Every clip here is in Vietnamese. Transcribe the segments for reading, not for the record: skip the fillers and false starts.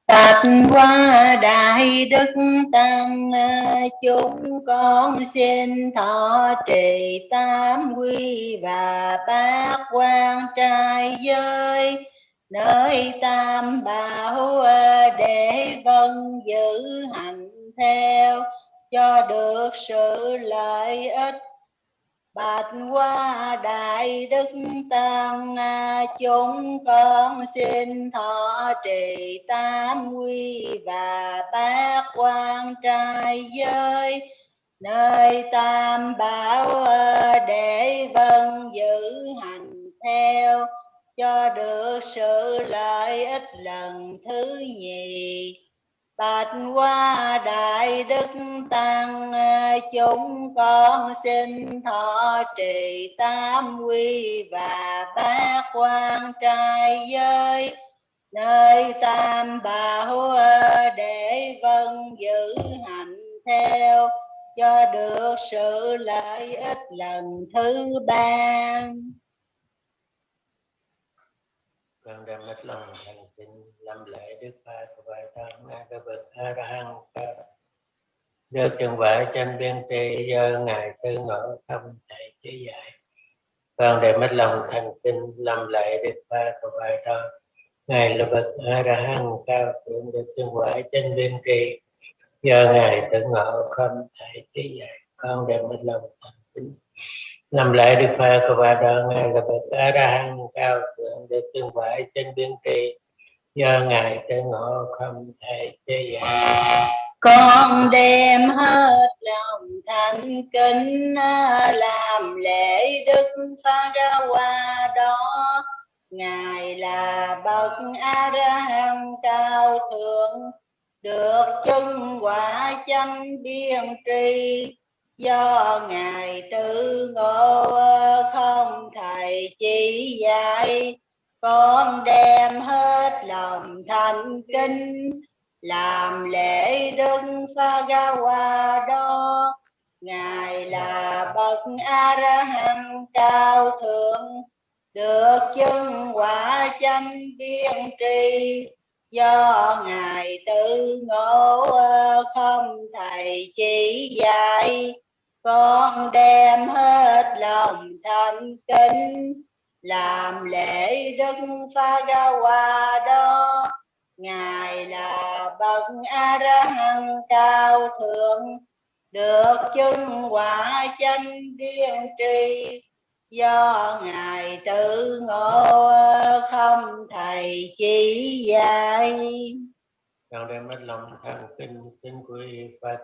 Bạch qua đại đức tăng chúng con xin thọ trì tam quy và bát quan trai giới nơi tam bảo để vâng giữ hành theo cho được sự lợi ích. Bạch qua đại đức tăng chúng con xin thọ trì tam quy và bát quan trai giới nơi tam bảo để vâng giữ hành theo cho được sự lợi ích lần thứ nhì. Bạch qua đại đức tăng chúng con xin thọ trì tam quy và bát quan trai giới nơi tam bảo để vâng giữ hành theo cho được sự lợi ích lần thứ ba. Con đem hết lòng thành kính lâm lễ Đức Phật và Tăng Ngài các bậc A La Hán được trường vải trên biên tri do Ngài Tư Ngộ không thầy chỉ dạy. Con đem hết lòng thành kính lâm lễ Đức Phật và Tăng Ngài là bậc A La Hán cao thượng được trường vải trên biên tri do Ngài Tư Ngộ không thầy chỉ dạy. Con đem hết lòng thành kính lâm lễ Đức Phật và Tăng Ngài là bậc A La Hán cao thượng được trường vải trên biên tri do Ngài Tư Ngộ không thầy chỉ dạy. Con đem hết lòng thành kính làm lễ Đức Phật qua đó. Ngài là bậc A La Hán cao thượng được chứng quả chánh biên tri do Ngài Tư Ngộ không thầy chỉ dạy. Con đem hết lòng thành kính làm lễ Đức Phật qua đó. Ngài là bậc A La Hán cao thượng được chứng quả chánh biên tri do Ngài Tư Ngộ không thầy chỉ dạy. Con đem hết lòng thành kính làm lễ Đức Phật qua đó. Ngài là bậc A La Hán cao thượng được chứng quả chánh biên tri do Ngài Tư Ngộ không thầy chỉ dạy. Con đem hết lòng thành kính xin quy Phật.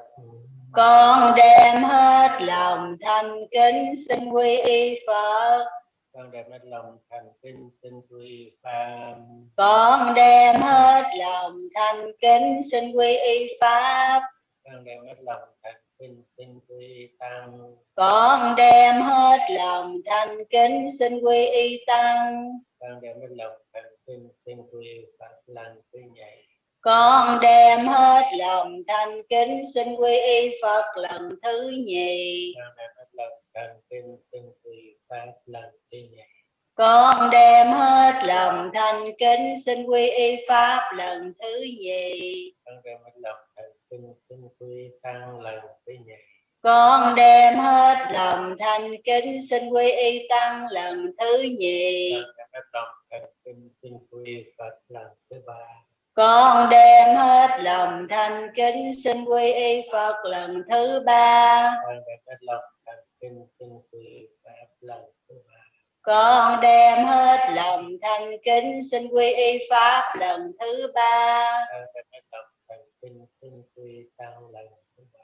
Con đem hết lòng thành kính xin quy y Phật. Con đem hết lòng thành kính xin quy Pháp. Con đem hết lòng thành kính xin quy y Pháp. Con đem hết lòng thành kính xin quy Tăng. Con đem hết lòng thành kính xin quy y Tăng. Con đem hết lòng thành kính xin quy Phật lần thứ nhì. Con đem hết lòng thành kính xin quy y Phật lần thứ nhì. Con đem hết lòng thành kính xin quy Pháp lần thứ nhì. Con đem hết lòng thành kính xin quy y Pháp lần thứ nhì. Con đem hết lòng thành kính xin quy Tăng lần thứ nhì. Con đem hết lòng thành kính xin quy y Tăng lần thứ nhì. Con đem hết lòng thành kính xin quy Phật lần thứ ba. Con đem hết lòng thành kính xin quy y Phật lần thứ ba. Con đem hết lòng thành kính xin quy Pháp lần thứ ba. Con đem hết lòng thành kính xin quy y Pháp lần thứ ba. Con đem hết lòng thành kính xin quy Tăng lần thứ ba.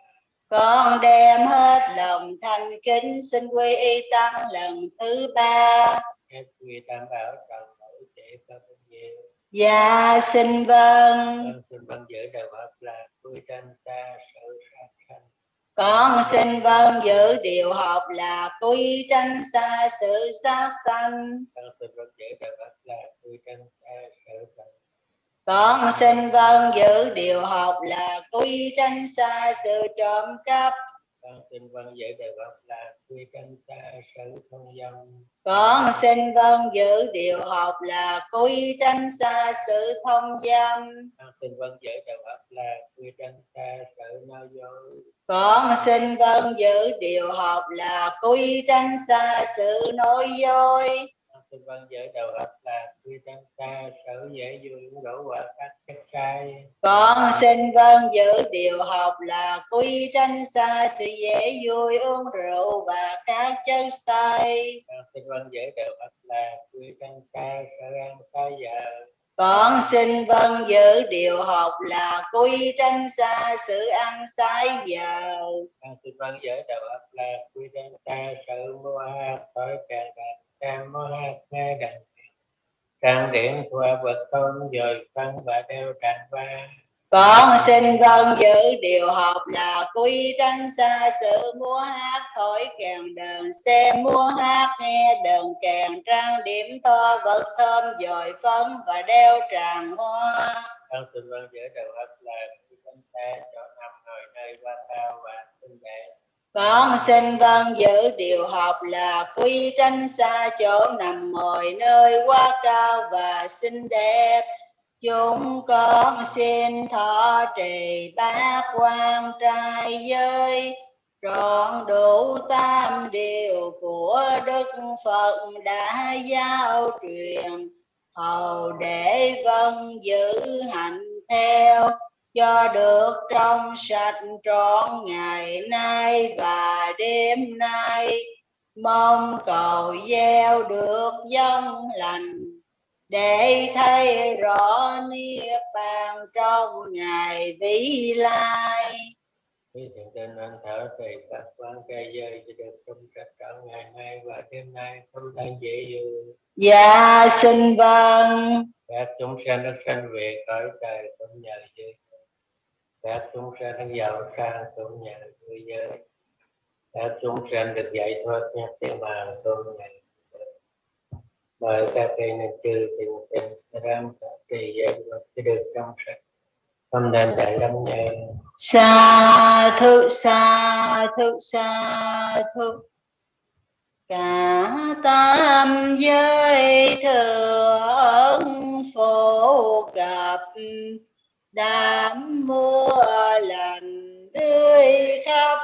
Con đem hết lòng thành kính xin quy y Tăng lần thứ ba. Hết quy Tam Bảo tròn đổi trễ có bao nhiêu? Dạ xin vâng. Con xin vâng giữ đạo Phật là quy tranh xa sự sát sanh. Con xin vâng giữ điều học là quy tranh xa sự sát sanh. Con xin vâng giữ đạo Phật là quy tranh xa sự sanh. Con xin vâng giữ điều học là quy tranh xa sự trộm cắp. Con xin vâng giữ đạo Phật là quy tranh xa sự thông dâm. Con xin vâng giữ điều học là quy tranh xa sự thông dâm. Con xin vâng giữ điều học là quy tranh xa sự nói dối. Con xin vâng giữ điều học là quy tranh xa sự nói dối. Con xin vâng giữ điều học là quy tranh xa sự dễ vui đổ qua các chất sai. Con xin vâng giữ điều học là quy tranh xa sự dễ vui uống rượu và các chất say. Con xin vâng giữ điều học là quy tranh xa sự ăn sai giờ. Con xin vâng giữ điều học là quy tranh xa sự ăn sai giờ. Con xin vâng giữ điều học là quy tranh xa sự mua hát thổi càng đàn ca mua hát nghe đàn trang điểm thoa vật tôn dời phân và đeo tràng va. Con xin vâng giữ điều học là quy tranh xa sự múa hát thổi kèn đờn xem múa hát nghe đờn kèn trang điểm to vật thơm dồi phấn và đeo tràng hoa. Con xin vâng giữ điều học là quy tranh xa chỗ nằm ngồi nơi qua cao và xinh đẹp. Con xin vâng giữ điều học là quy tranh xa chỗ nằm ngồi nơi quá cao và xinh đẹp. Chúng con xin thọ trì bát quan trai giới, trọn đủ tam điều của Đức Phật đã giáo truyền, hầu để vâng giữ hành theo, cho được trong sạch trọn ngày nay và đêm nay. Mong cầu gieo được dông lành, để thấy rõ niết bàn trong ngày vĩ lai. Khi thiền định anh thở thì các quan trai giới sẽ được trong sạch trọn ngày nay và đêm nay không tan dễ dư. Dạ xin vâng. Các chúng sanh được sanh về cõi trời cũng nhờ giới. Các chúng sanh được giàu sang cũng nhờ vui giới. Các chúng sanh được giải thoát nhất thiên mạng cũng nhờ. Mời các thầy nên chư thiền sinh ráng trì giới luật sẽ được trong sạch. Không nên đại lâm nhờ. Sa thụ sa thụ sa thụ. Cả tam giới thừa ân phổ cập, đám mưa lành rơi khắp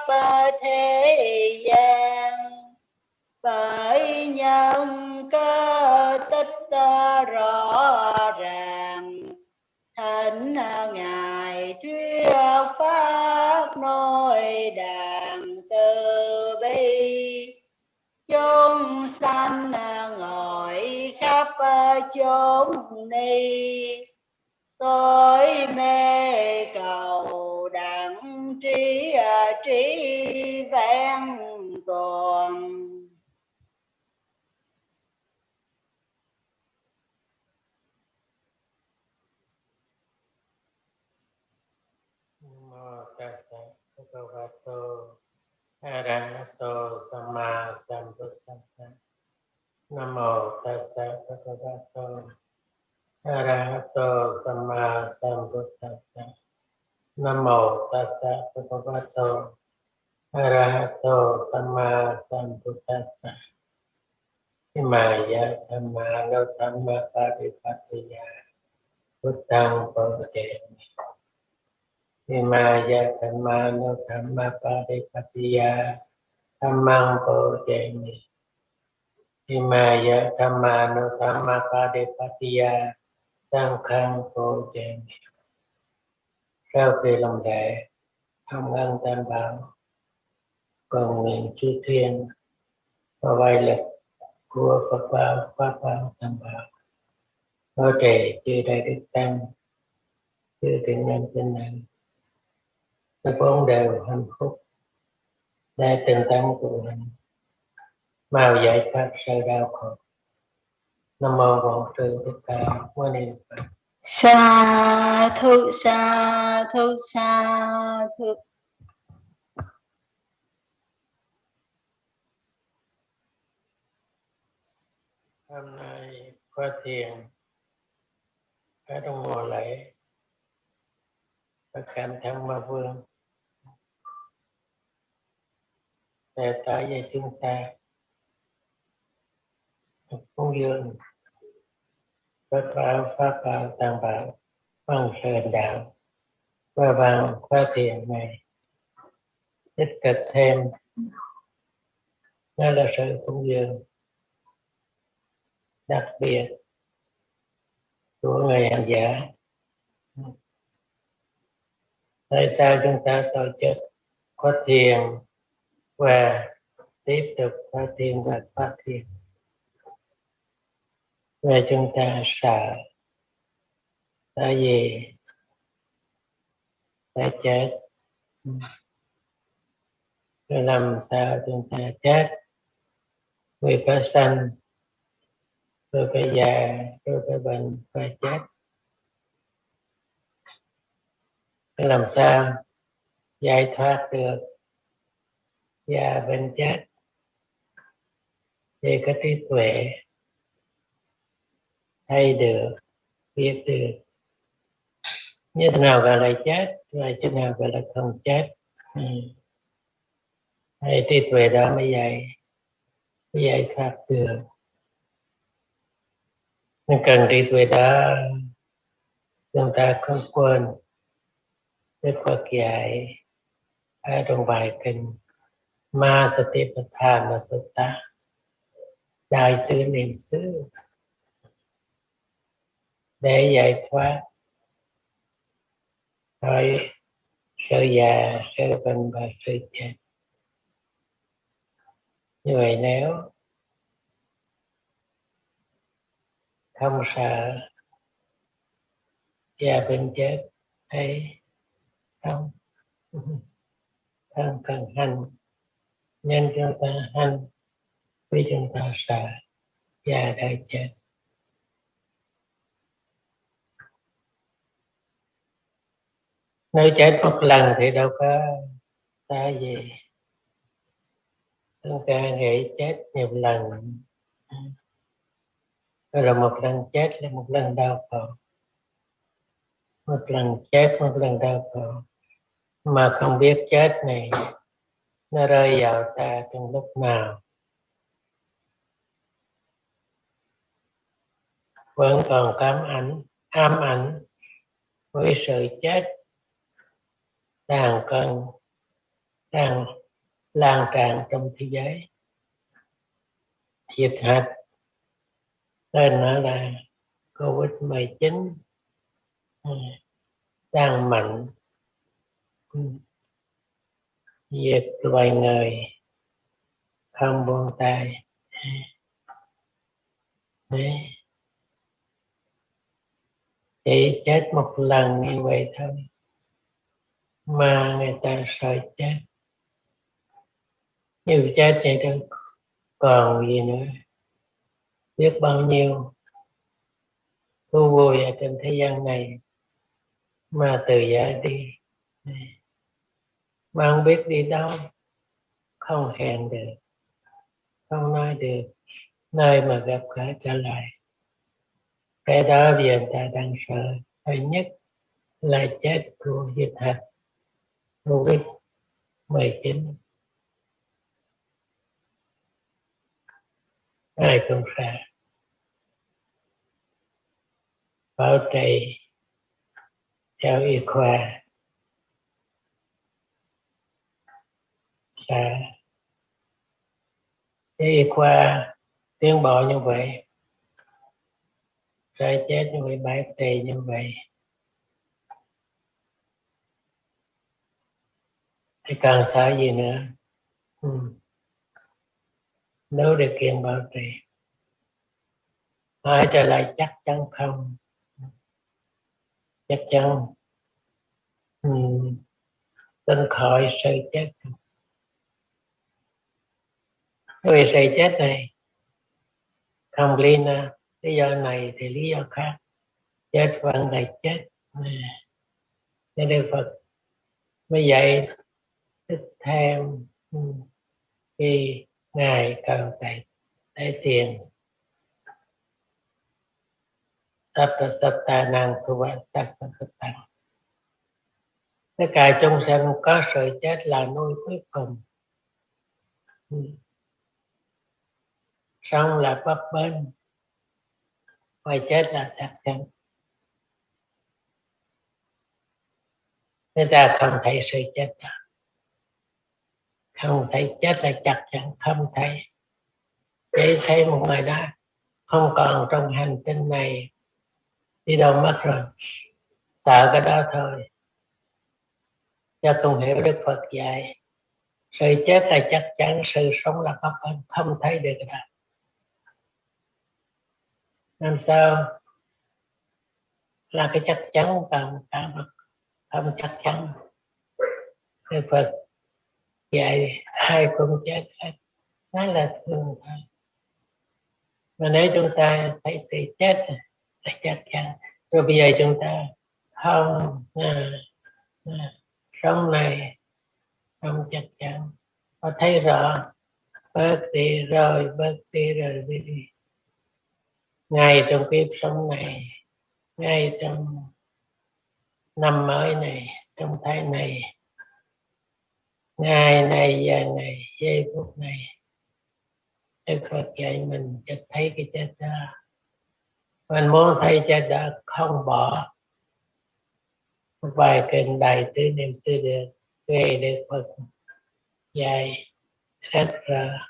thế gian. Bởi nhân cơ tích rõ ràng, thỉnh ngài thuyết pháp nói đàn từ bi. Chúng sanh ngồi khắp chốn ni, tối mê cầu đặng trí trí vẹn toàn. Namo tassa bhagavato arahato samma sambuddhassa. Namo tassa bhagavato arahato samma sambuddhassa. Namo tassa bhagavato arahato samma sambuddhassa. Imaya dhamma no dhamma padipattiya buddhang bodhemi. Imaya dhamma no dhamma padipattiya dhammang bodhemi. Imaya dhamma no dhamma padipattiya sanghang bodhemi. Sau khi làm lễ không ân tam bảo, cầu nguyện chư thiên và vai lực của Phật bảo, Pháp bảo, Tam bảo, nói trì chư đại đức tăng, chư thiện nhân tinh năng, các bốn đều hạnh phúc, để tinh tấn tu hành, mau giải thoát sự đau khổ. Nam mô Bổn Sư Thích Ca Mâu Ni Phật. Sa thụ sa thụ sa thụ. Hôm nay khóa thiền ở trong mùa lễ ở cạnh Thân Ma Vương, sẽ tỏ về chúng ta cúng dường Phật bảo, Pháp bảo, Tăng bảo bằng sự hành đạo và bằng khóa thiền này tích cực thêm, đó là sự cúng dường đặc biệt của người hành giả. Tại sao chúng ta tổ chức khóa thiền và tiếp tục khóa thiền và khóa thiền? Và chúng ta sợ, tại vì phải chết. Rồi làm sao chúng ta chết? Vì phải sanh, rồi phải già, rồi phải bệnh, phải chết. Làm sao giải thoát được già bệnh chết? Thì có trí tuệ thấy được, biết được như thế nào gọi là chết và thế nào gọi là không chết. Thì trí tuệ đó mới giải thoát được. Nên cần trí tuệ đó chúng ta không quên Đức Phật dạy ở trong bài kinh Ma Satipatthana Sutta, đại từ niệm xứ, để giải thoát khỏi sự già, sự bệnh và sự chết. Như vậy nếu không sợ già bệnh chết hay không cần hành, nên chúng ta hành vì chúng ta sợ già đã chết. Nếu chết một lần thì đâu có ta gì. Chúng ta nghĩ chết nhiều lần, rồi một lần chết là một lần đau khổ. Một lần chết, một lần đau khổ. Mà không biết chết này nó rơi vào ta trong lúc nào. Vẫn còn ám ảnh với sự chết đang lan tràn trong thế giới. Dịch hạch tên nó là Covid-19 đang mạnh diệt loài người không buông tay. Đấy. Chỉ chết một lần như vậy thôi mà người ta sợ chết. Như chết vậy đâu còn gì nữa. Biết bao nhiêu thú vui ở trên thế gian này mà từ giả đi, mà không biết đi đâu, không hẹn được, không nói được nơi mà gặp gỡ trở lại. Cái đó bây giờ người ta đang sợ thứ nhất là chết của dịch hạch Covid-19. Ai cũng sợ. Bảo trì theo y khoa sợ. Y khoa tiến bộ như vậy, sợ chết như vậy, bảo trì như vậy, thì còn sợ gì nữa. Nếu điều kiện bảo trì. Hỏi trở lại chắc chắn không? Chắc chắn tin khỏi sự chết. Vì sự chết này không lý do này thì lý do khác. Chết vẫn là chết. Nên Đức Phật mới dạy thích thêm khi Ngài cầu tại thiền Sattana Kuvasattana. Tất cả chúng sanh có sự chết là nuôi cuối cùng. Sống là bấp bênh, và chết là chắc chắn. Người ta không thấy sự chết đó. Không thấy chết là chắc chắn không thấy. Chỉ thấy một người đó không còn trong hành tinh này, đi đâu mất rồi. Sợ cái đó thôi. Cho cùng hiểu Đức Phật dạy sự chết là chắc chắn, sự sống là bấp bênh, không thấy được cái đó. Làm sao là cái chắc chắn bằng cả vật không chắc chắn. Đức Phật dạy ai cũng chết hết, đó là thường thôi. Mà nếu chúng ta thấy sự chết là chắc chắn, rồi bây giờ chúng ta không sống này không chắc chắn, có thấy rõ bớt đi rồi đi. Ngay trong kiếp sống này, ngay trong năm mới này, trong tháng này, ngày này, giờ này, giây phút này, Đức Phật dạy mình cho thấy cái chết đó. Mình muốn thấy chết đó không bỏ. Một bài kinh Đại Tứ Niệm Xứ Được về Đức Phật dạy rất rõ.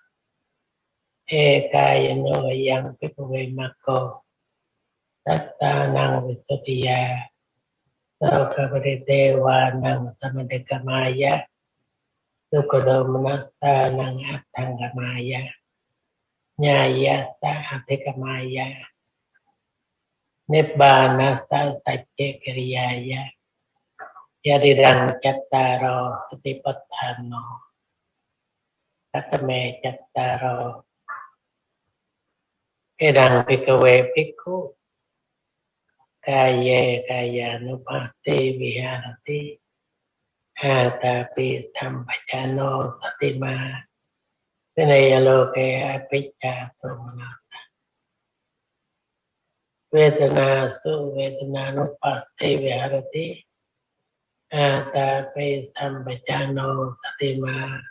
Ekaya no yang pikave mako tatta nang visatiya saukavade wa nang samadhikamaya sukado manasa nang attangamaya nyaya sa athikamaya nibbanasa sacce kiriyaya yadirang chattaro satipatthano katame chattaro edang pikave pikku Kaya kaya nupasi viharati atapi sampachano satima vinayaloke apicca pramana vedana su vedana nupasi viharati atapi sampachano satima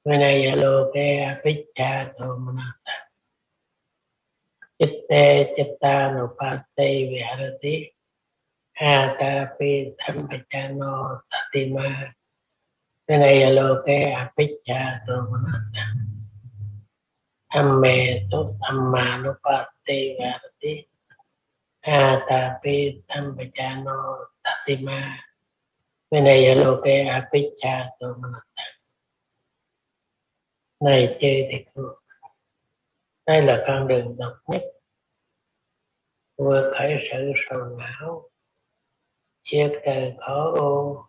vinayaloke apicca pramana Chitte chitta nupasi viharati Atapi sampachano satima vinayaloke apicca domanasa Amme su samma nupasi viharati Atapi sampachano satima vinayaloke apicca domanasa. Này chư thị phu, đây là con đường độc nhất, vừa khởi sự sầu não, diệt trừ khổ u,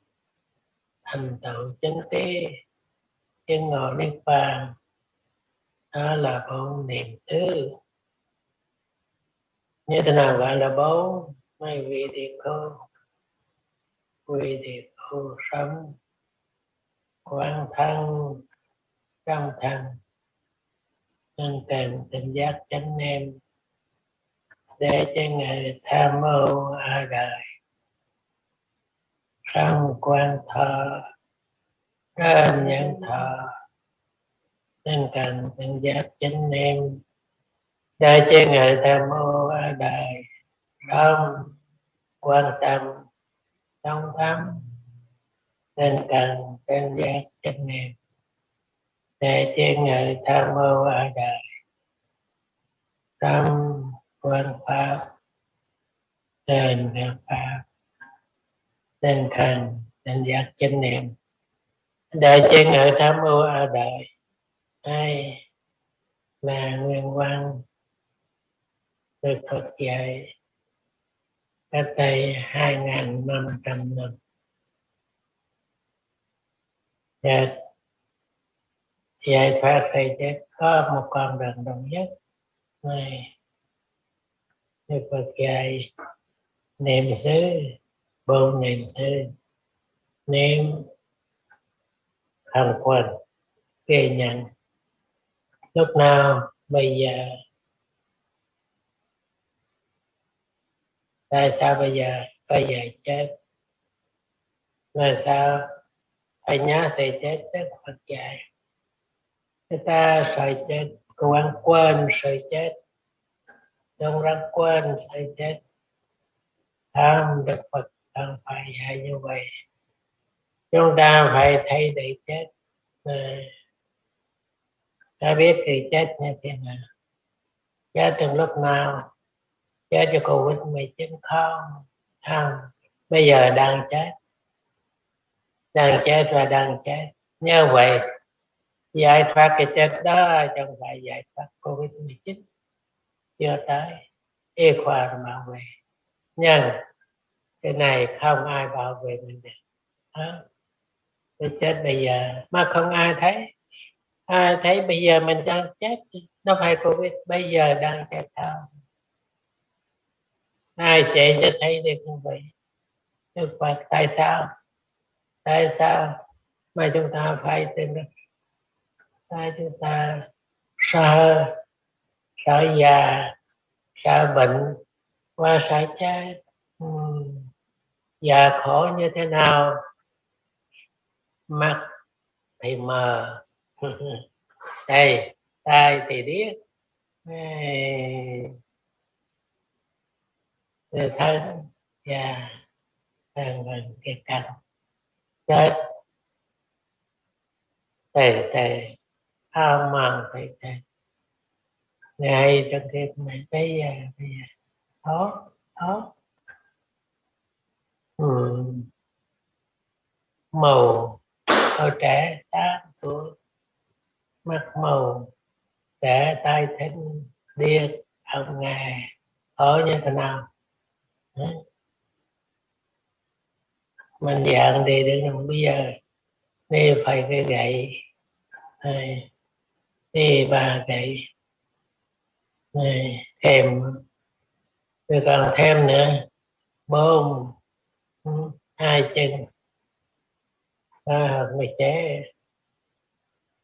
thành tựu chánh trí, chứng ngộ niết bàn. Đó là bốn niệm xứ. Như thế nào gọi là bốn? Mấy vị thì cô sống quán thân trong thân, nên cần tỉnh giác chánh niệm để cho người tham mưu ở đời. Sống quan thọ trên nhận thọ, nên cần tỉnh giác chánh niệm để cho người tham mưu ở đời. Sống quan tâm trong thắm, nên cần tỉnh giác chánh niệm để cho người tham mưu ở đời. Sống quan pháp trên việc pháp, nên cần tỉnh giác chánh niệm để cho người tham mưu ở đời. Đây là nguyên văn được Phật dạy cách đây 2.500 năm. Dạy Pháp thầy chết có một con đường đồng nhất này. Đức Phật dạy niệm xứ, bốn niệm xứ, niệm không quên, ghi nhận lúc nào bây giờ. Tại sao bây giờ chết? Là sao phải nhớ sự chết? Đức Phật dạy người ta sợ chết, quên quên sợ chết, không ra quên sợ chết. Không, Đức Phật không phải dạy như vậy. Chúng ta phải thấy để chết. Ta biết thì chết như thế nào, chết từng lúc nào, chết cho Covid-19 không? Không, bây giờ đang chết và đang chết. Như vậy giải thoát cái chết đó chẳng phải giải thoát Covid-19, chưa tới. Y khoa là bảo vệ, nhưng cái này không ai bảo vệ mình được. Cái chết bây giờ mà không ai thấy. Ai thấy bây giờ mình đang chết, nó phải Covid, bây giờ đang chết không? Ai chạy cho thấy được như vậy? Đức Phật tại sao? Tại sao mà chúng ta phải tin được? Tại chúng ta sợ già, sợ bệnh và sợ chết. Già khổ như thế nào? Mắt thì mờ, đây tai thì điếc, thân và cái cạnh chết tề ao mòn tề ngay trong cái này bây giờ đó màu ở trẻ sáng tuổi, mắt màu trẻ tai thính điếc ông Ngài ở như thế nào? Mình dạng đi đến bây giờ đi phải cái gậy, đi ba gậy này, thêm rồi còn thêm nữa 4 2 chân người chế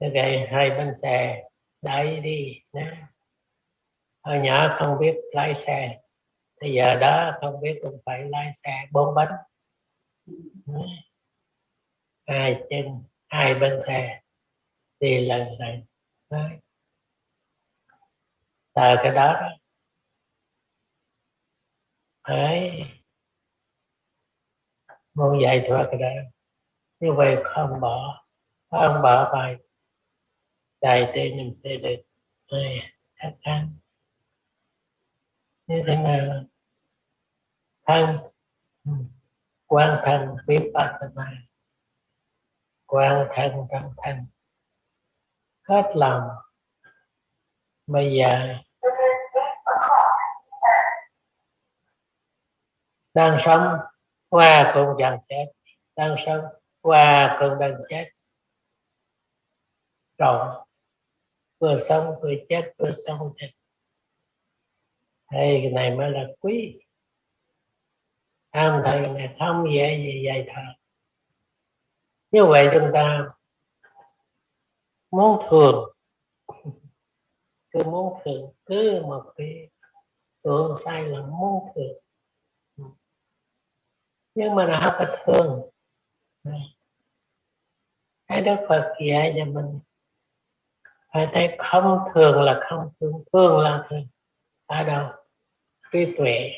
cái gậy 2 bánh xe đẩy đi đó. Hồi nhỏ không biết lái xe, bây giờ đó không biết cũng phải lái xe 4 bánh, 2 chân 2 bánh xe đi lần này tờ cái đó phải muốn dạy thoát cái đó. Như vậy không bỏ bài đại tế mình sẽ được chắc chắn. Như thế nào? Thân quan thân biết bắt thân, quan thân trong thân hết lòng. Bây giờ đang sống qua cũng dần chết, đang sống qua cũng đang chết, rồi vừa sống vừa chết, vừa sống chết. Đây cái này mới là quý. Thầy này không dễ gì vậy thôi. Như vậy chúng ta muốn thường, cứ một cái tưởng sai là muốn thường, nhưng mà nó không có thường. Cái Đức Phật dạy cho mình phải thấy không thường là không thường, thường là thường. Ở đâu? Trí tuệ,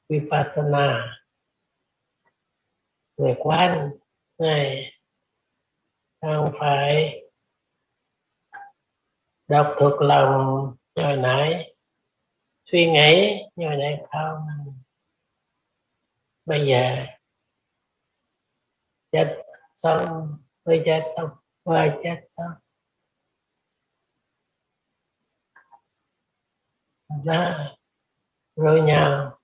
Vipassana, người quán này không phải đọc thuộc lòng như nãy, suy nghĩ như nãy không. Bây giờ chết xong, tôi chết xong, tôi chết xong đó, rồi nhau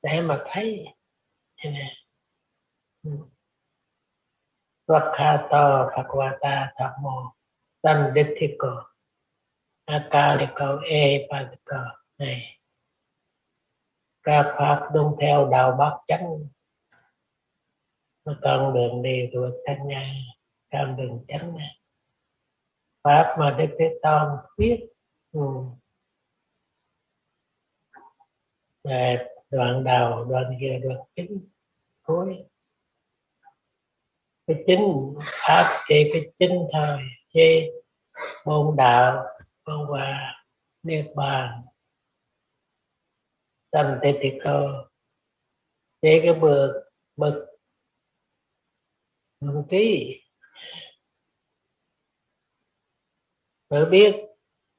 để mà thấy như này. Vakhato Bhagavata Dhammo Sandithiko Akaliko Epatiko này, các pháp đúng theo đạo Bát chánh, con đường đi vượt thanh nhai, con đường chánh này. Pháp mà Đức Thế Tôn viết đoạn đầu, đoạn kia, đoạn chính cuối cái chính pháp chỉ cái chính thôi, chỉ môn đạo phong hòa niết bàn sanh thế thì cô, chỉ cái bậc hương trí tự biết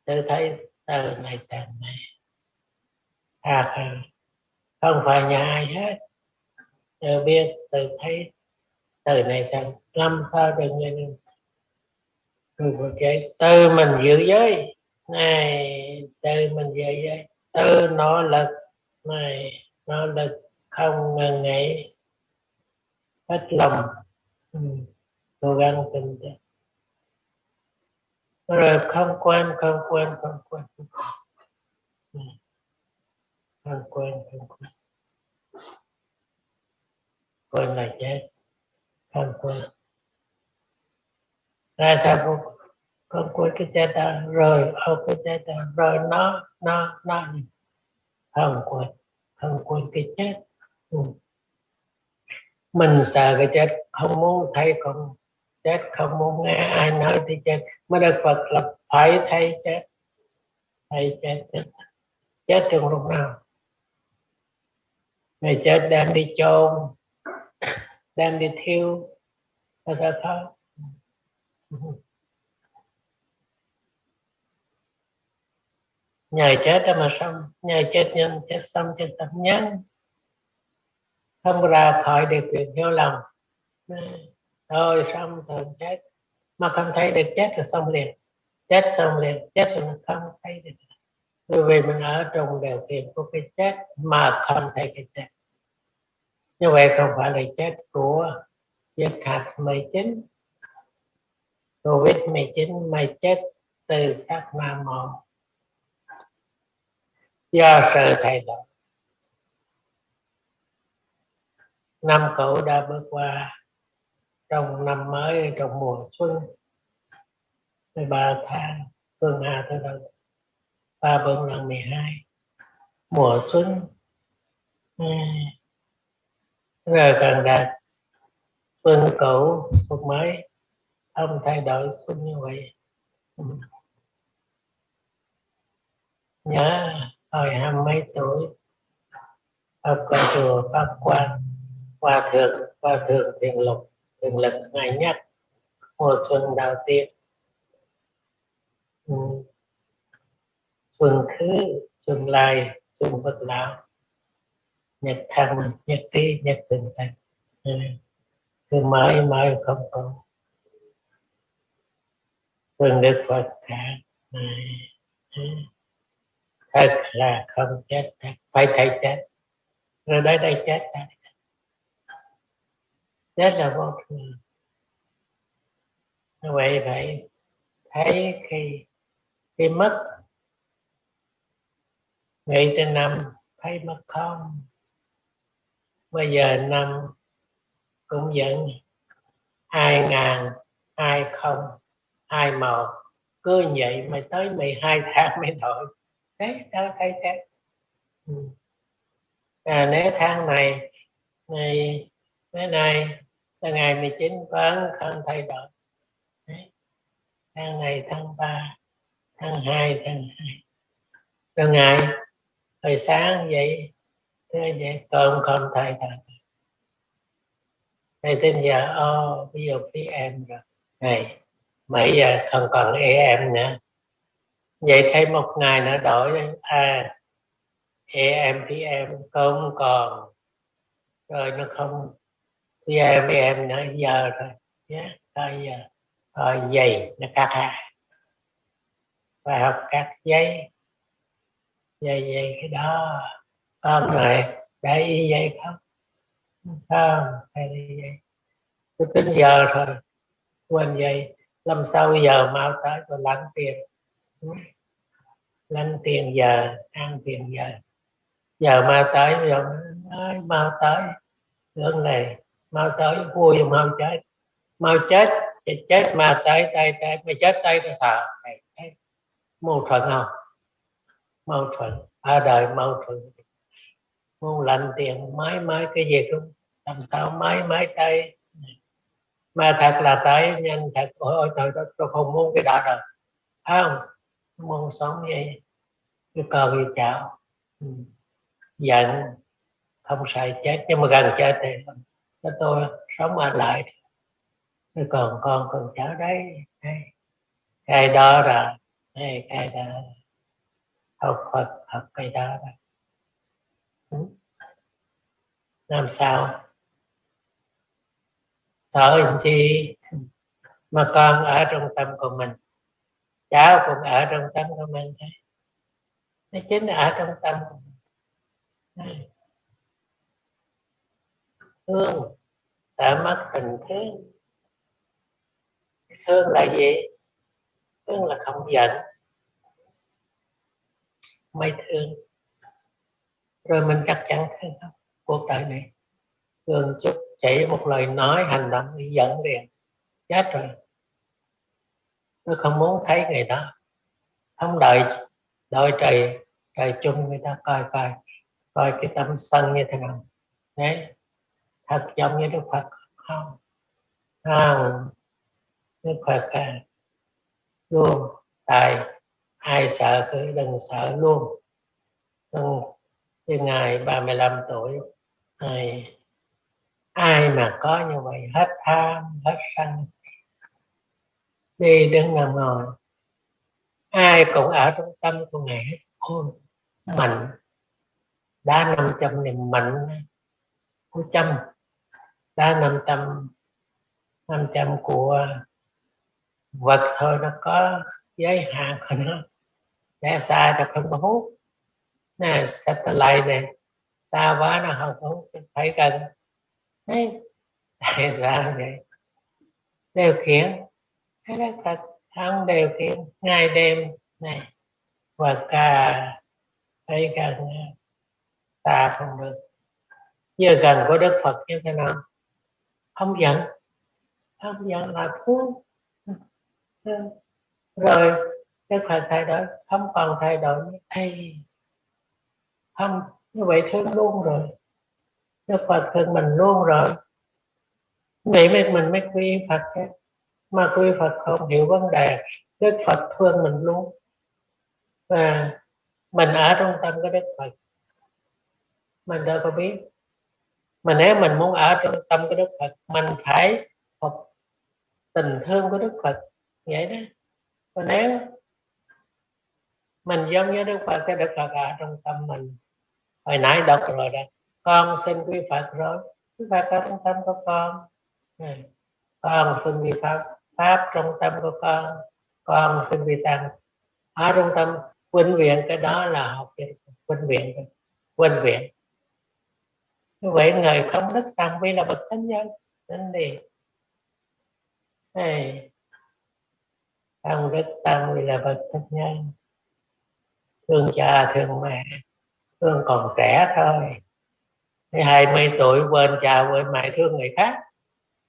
tự thấy từ này tầng này không phải nhà ai hết, tự biết tự thấy từ này tầng làm sao được người từ mình giữ giới này, từ mình giữ giới, từ nỗ lực này, nỗ lực không ngần ngại hết lòng, cố gắng tinh tế rồi không quên không quên không quên không quên không quên, quên là chết, không quên ra sao không quên cái chết đó rồi cái chết đó rồi nó không quên cái chết. Mình sợ cái chết, không muốn thấy con chết, không muốn nghe ai nói thì chết, mà Đức Phật là phải thấy chết, thấy chết trong lúc nào? Ngày chết đang đi chôn, đang đi thiêu, là sao thôi. Ngày chết đó mà xong, ngày chết nhân, chết xong nhân, không ra khỏi điều kiện hiểu lòng, rồi xong rồi chết, mà không thấy được chết là xong liền, chết xong liền, chết xong không thấy được, bởi vì mình ở trong điều kiện của cái chết mà không thấy cái chết. Như vậy không phải là chết của dịch HIV-19, Covid-19, mà chết từ xác ma mòn do sự thay đổi. Năm cũ đã bước qua, trong năm mới, trong mùa xuân 13 tháng phương Hà tới đâu 3 4 lần 12 mùa xuân, rồi gần đạt xuân cũ xuân mới, không thay đổi xuân như vậy. Nhớ hồi 20 mấy tuổi học ở chùa Pháp Quan, Hòa thượng thiền lực ngày nhắc mùa xuân đầu tiên, xuân khứ, xuân lai, xuân bất lão, nhật thân, nhật trí, nhật tinh thần, cứ mãi không có xuân Đức Phật cả. Thật là không chết, phải thấy chết, rồi đây chết là vô thường. Như vậy phải thấy khi mất, nghĩ tới năm thấy mất không, bây giờ năm cũng vẫn 2021, cứ vậy mà tới 12 tháng mới đổi, đấy đó thấy chết. Nếu tháng này là ngày 19 vẫn không thay đổi, tháng này tháng 3, tháng 2 rồi ngày hồi sáng vậy cơm không thay đổi. Này đến giờ ví dụ phía em rồi này, mấy giờ không còn em nữa, vậy thấy một ngày nữa đổi, em phía em không còn, rồi nó không phía em nữa, giờ rồi nhé, thôi giờ thôi giày nó cắt phải học cắt giấy cái đó con này để ý giấy không phải đi giấy, cứ tính giờ thôi, quên giấy làm sao giờ mau tới rồi lãnh tiền giờ, ăn tiền giờ mau tới rồi nói mau tới hướng này, mau tới vui mau chết mà tới mà chết tay nó sợ, mâu thuẫn không, mâu thuẫn ở đời, mâu thuẫn muốn lãnh tiền máy cái gì cũng làm sao máy tay mà thật là tới nhanh thật, ôi tôi không muốn cái đó rồi, không muốn sống vậy, cái con gì chào giận không sợ chết, nhưng mà gần chết thì tôi sống ở lại, tôi còn con còn cháu đấy, cái đó là cái đó học Phật học cái đó là làm sao sợ làm chi, mà con ở trong tâm của mình, cháu cũng ở trong tâm của mình thôi, nó chính là ở trong tâm của mình. Thương, sợ mất tình thương. Thương là gì? Thương là không giận mới thương, rồi mình chắc chắn thương không cuộc đời này. Thương chút chỉ một lời nói hành động bị giận liền chết rồi. Tôi không muốn thấy người đó, không đợi trời chung người ta coi cái tâm sân như thế nào. Đấy, thật giống như Đức Phật không? Không, Đức Phật luôn tại ai sợ cứ đừng sợ luôn. Cái Ngài 35 tuổi, ai mà có như vậy hết tham hết sân, đi đứng nằm ngồi ai cũng ở trong tâm của Ngài hết. Ôi mạnh, đá 500 niềm mạnh của trăm, đá 500 của vật thôi, nó có giới hạn của nó, để sai ta không có hút nè, satellite này ta quá nó không có hút, phải cần đấy. Tại sao vậy? Điều khiển cái đó Phật không điều khiển ngày đêm này, và cả thấy gần ta không được. Giờ gần của Đức Phật như thế nào? Không giận, không giận là thương. Rồi Đức Phật thay đổi, không còn thay đổi nữa. Không, như vậy thương luôn rồi. Đức Phật thương mình luôn rồi. Vậy mình mới quy Phật ấy. Mà quy Phật không hiểu vấn đề, Đức Phật thương mình luôn. Và mình ở trong tâm của Đức Phật, mình đâu có biết. Mà nếu mình muốn ở trong tâm của Đức Phật, mình phải học tình thương của Đức Phật vậy đó. Và nếu mình giống như Đức Phật, cái Đức Phật ở trong tâm mình. Hồi nãy đọc rồi đó, con xin quy Phật rồi, quy Phật ở trong tâm của con xin quy Pháp trong tâm của con xin quy Tăng ở trong tâm. Huynh viện, cái đó là học huynh viện. Như vậy người không đức tăng vì là bậc thánh nhân nên đi không đức tăng vì là bậc thánh nhân, thương cha thương mẹ, thương còn trẻ thôi, 20 tuổi quên cha quên mẹ, thương người khác,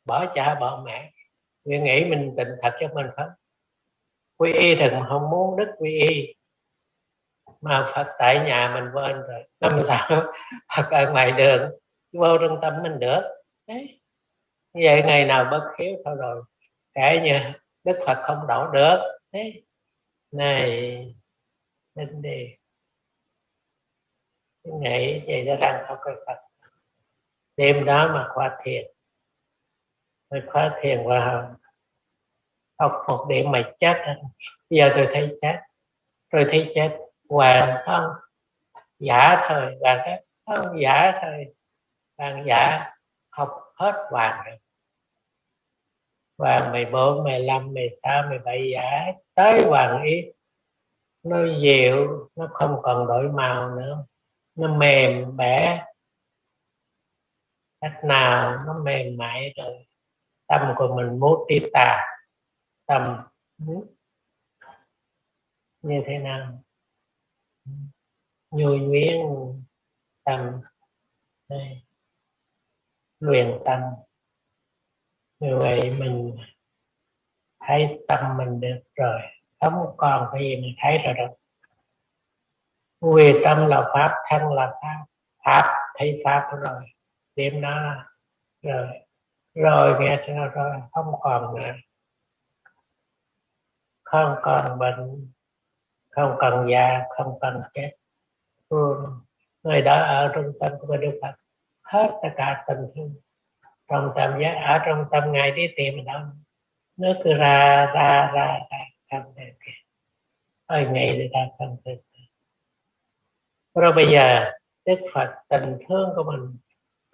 bỏ cha bỏ mẹ, vì nghĩ mình tịnh thật cho mình không. Quy y thì không muốn đức quy y, mà Phật tại nhà mình quên rồi, làm sao Phật ở ngoài đường vô trong tâm mình được. Đấy, vậy ngày nào bất hiếu thôi rồi kể như Đức Phật không đổ được. Đấy, này nên đi nghĩ vậy ra rằng học cái Phật, đêm đó mà khóa thiền, tôi khóa thiền và học một điểm mà chết. Bây giờ tôi thấy chết, tôi thấy chết hoàn không giả thời, và cái không giả thời, hoàn giả học hết hoàn rồi, và 14, 15, 16, 17 giả tới hoàn ý, nó dịu, nó không còn đổi màu nữa, nó mềm bẻ, cách nào nó mềm mại rồi. Tâm của mình muốn đi tà, tâm như thế nào nhuôi nhuyễn tâm đây, luyện tâm. Như vậy mình thấy tâm mình được rồi, không còn cái gì mình thấy rồi đâu. Vì tâm là pháp, thân là pháp, pháp thấy pháp rồi, điểm đó rồi rồi nghe sao rồi không còn nữa, không còn bệnh, không còn già, không còn chết. Người đó ở trong tâm của Đức Phật, hết tất cả tình thương trong tâm giác, ở trong tâm Ngài đi tìm đâu, nó cứ ra không thể kể ơi ngày đi ra không thể. Rồi bây giờ Đức Phật tình thương của mình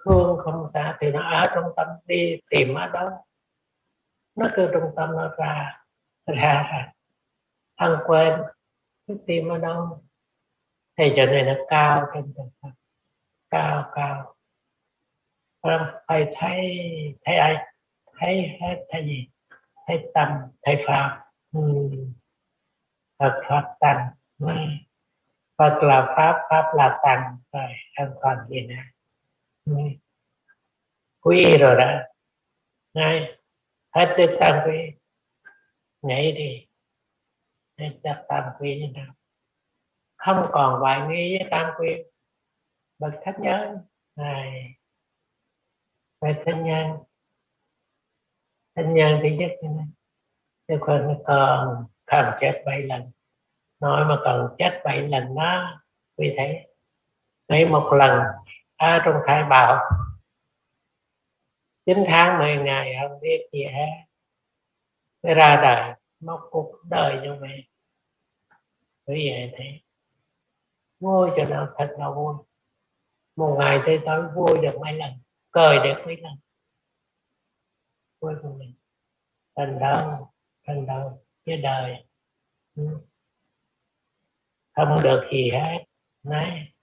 thương không xa thì nó ở trong tâm, đi tìm ở đâu nó cứ trong tâm, nó ra thân quên cứ tìm ở đâu. Thì cho nên nó cao trong tâm, cao phải thấy ai, thấy hết, thấy gì, thấy tâm, thấy pháp. Phật pháp tăng, Phật là pháp, pháp là tăng, rồi không còn gì nữa. Quý rồi đó, ngay hết được tăng quý, nhảy đi, hết được tăng quý như nào, không còn hoài nghi với tăng quý. Bậc thánh nhân này, về thánh nhân thứ nhất như này, chứ còn còn chết 7 lần, nói mà còn chết 7 lần đó, vì thế lấy một lần ở trong thai bào 9 tháng 10 ngày không biết gì hết, mới ra đời một cuộc đời như vậy. Vì vậy thế vui cho nó thật là vui, một ngày tới tối vui được mấy lần, cười được mấy lần, vui của mình thành đâu với đời không được gì hết. Này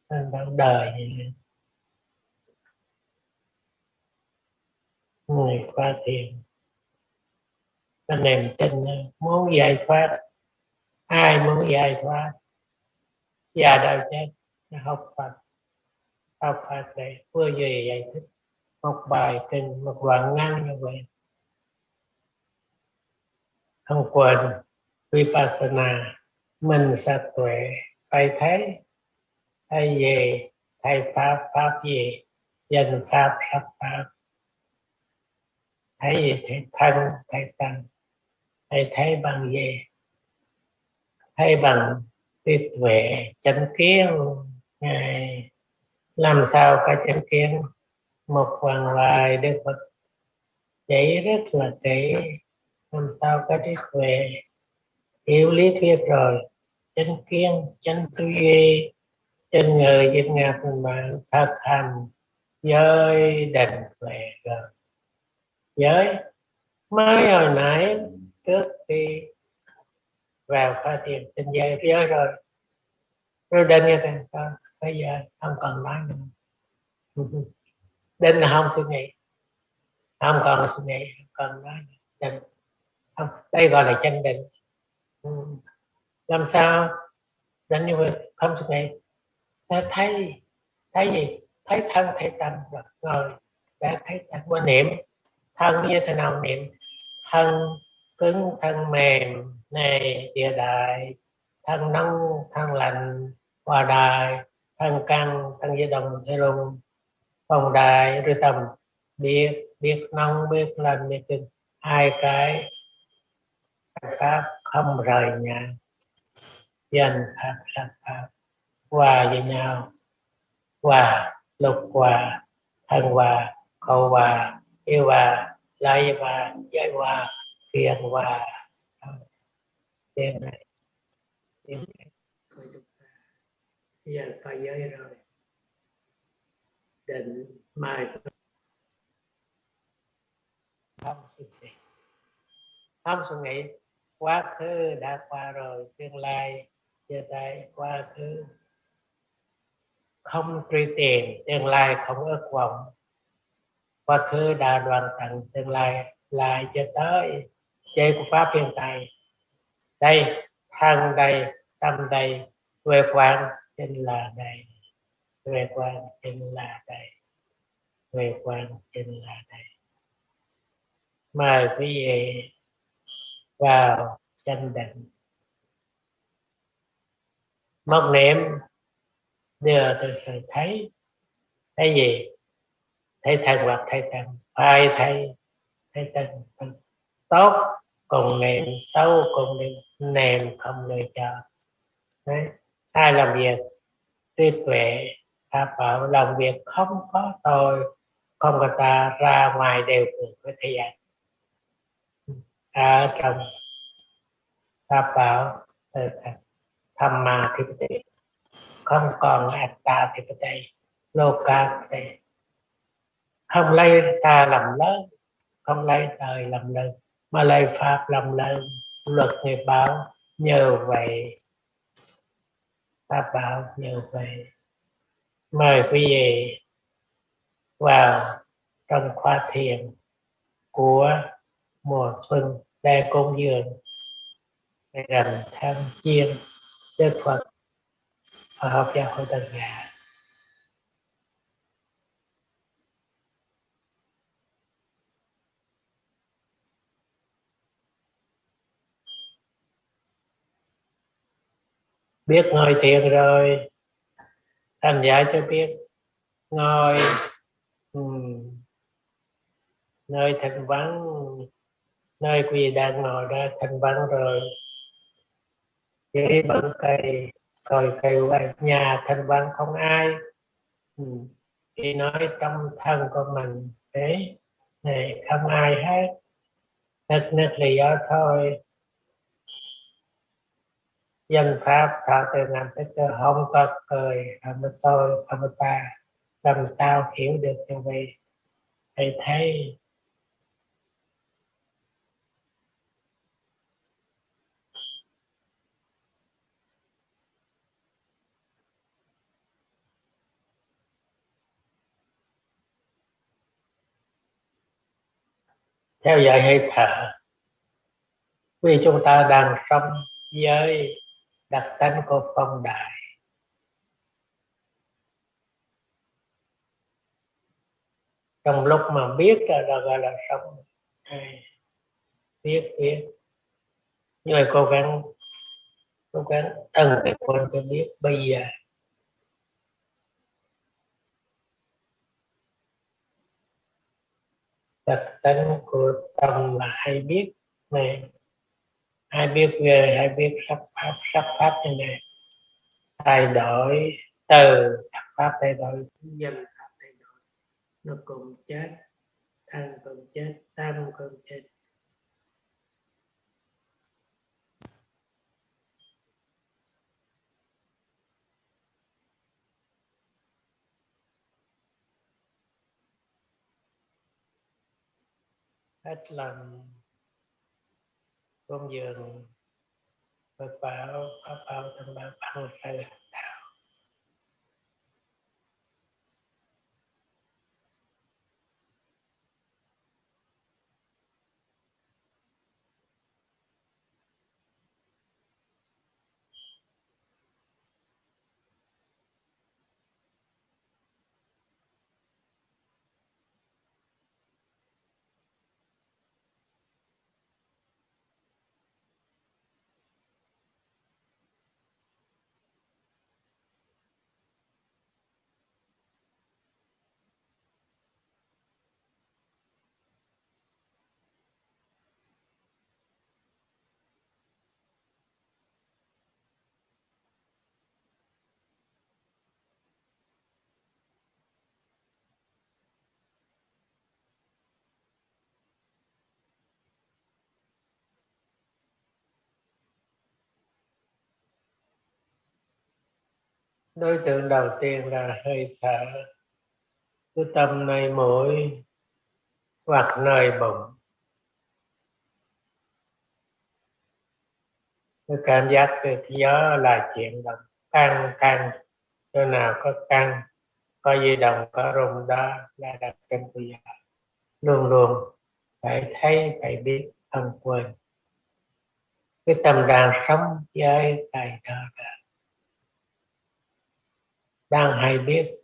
thành đâu đời gì người qua thiền, cái niềm tin muốn giải thoát, ai muốn giải thoát già đời chết học Phật để vừa gì giải thích một bài kinh, một đoạn ngắn như vậy. Không quên Vipassana, mình sẽ tuệ, phải thấy gì, thấy pháp, pháp gì, danh pháp, pháp pháp, thấy gì, thấy thân, thấy tâm, thấy bằng gì, thấy bằng trí tuệ, chánh kiến. Ngài làm sao có chánh kiến, một phần lại Đức Phật chỉ rất là kỹ, làm sao có trí tuệ, hiểu lý thuyết rồi, chánh kiến, chánh tư duy, trên người Việt Nam mình bạn thực hành giới định tuệ rồi. Giới mới hồi nãy trước khi vào khóa thiền tin giới rồi định như thế con bây giờ không còn nói nữa. Định là không suy nghĩ, không còn suy nghĩ, không còn nói định, không, đây gọi là chân định. Làm sao định như vậy không suy nghĩ, ta thấy gì, thấy thân thấy tâm rồi đã thấy thân quan niệm thân như thế nào, niệm thân cứng thân mềm này địa đại, thân nóng thân lạnh hòa đài, thân căng thân dây đồng thể rung phòng đài rồi tầm, biết nóng biết lạnh biết cứng, hai cái pháp không rời nhà, danh pháp sắc pháp hòa với nhau, hòa lục hòa thân hòa khẩu hòa yêu hòa lai hòa giới hòa thiền hòa. Đêm này bây giờ có giới rồi, định mai không suy nghĩ, quá khứ đã qua rồi, tương lai giờ đây quá khứ không truy tìm, tương lai không ước vọng, quá khứ đã đoạn tận, tương lai lại cho tới chơi của pháp hiện tại. Đây thân đây tâm đây, về quan chính là đây, về quan chính là đây, về quan chính là đây. Mời quý vị vào chân định, một niệm đưa từ sự thấy gì, thấy thân hoặc thấy thân, phải thấy thân tốt cùng niệm, xấu cùng niệm, không lựa chọn. Đấy. Ai làm việc trí tuệ Pháp bảo làm việc không có tôi, không có ta, ra ngoài đều cùng với thế gian. Ở trong Pháp bảo tham ma thì cái không còn atta thì cái lô ca thì không lấy ta làm lớn, không lấy đời làm lớn, mà lấy Pháp làm lớn. Luật nghiệp báo nhờ vậy, Pháp bảo nhờ vậy. Mời quý vị vào trong khóa thiền của mùa xuân để cúng dường rằm tháng Giêng Đức Phật ở học giáo hội Tân Nga. Biết ngồi thiền rồi, thành giả cho biết ngồi nơi thanh vắng, nơi quý vị đang ngồi đó thanh vắng rồi, dưới bận cây, coi cây qua nhà thanh vắng không ai, chỉ nói trong thân của mình thế này, không ai hết, nức lý do thôi. Dân Pháp thọ từ năm tới giờ không có cười, không có tôi, không có ta, làm sao hiểu được như vậy? Thầy thấy theo dõi hơi thở, vì chúng ta đang sống với đặc tánh của phong đại. Trong lúc mà biết là gọi là sống, biết nhưng mà cố gắng từng cái con cái biết bây giờ. Đặc tánh của tâm là hay biết này, hay biết về, hay biết sắc pháp như này, thay đổi từ sắc pháp, thay đổi dân pháp, thay đổi nó cùng chết, thân cùng chết, tâm cùng chết. Hết lòng công dường Phật bảo, Pháp bảo thân bảo bằng phải là đạo. Đối tượng đầu tiên là hơi thở, cứ tâm nơi mũi hoặc nơi bụng, cái cảm giác cái gió là chuyển động, căng chỗ nào có căng, có di động, có rung, đó là đặc trưng của gió. Luôn luôn phải thấy, phải biết, không quên. Cái tâm đang sống với cái đó đang hay biết.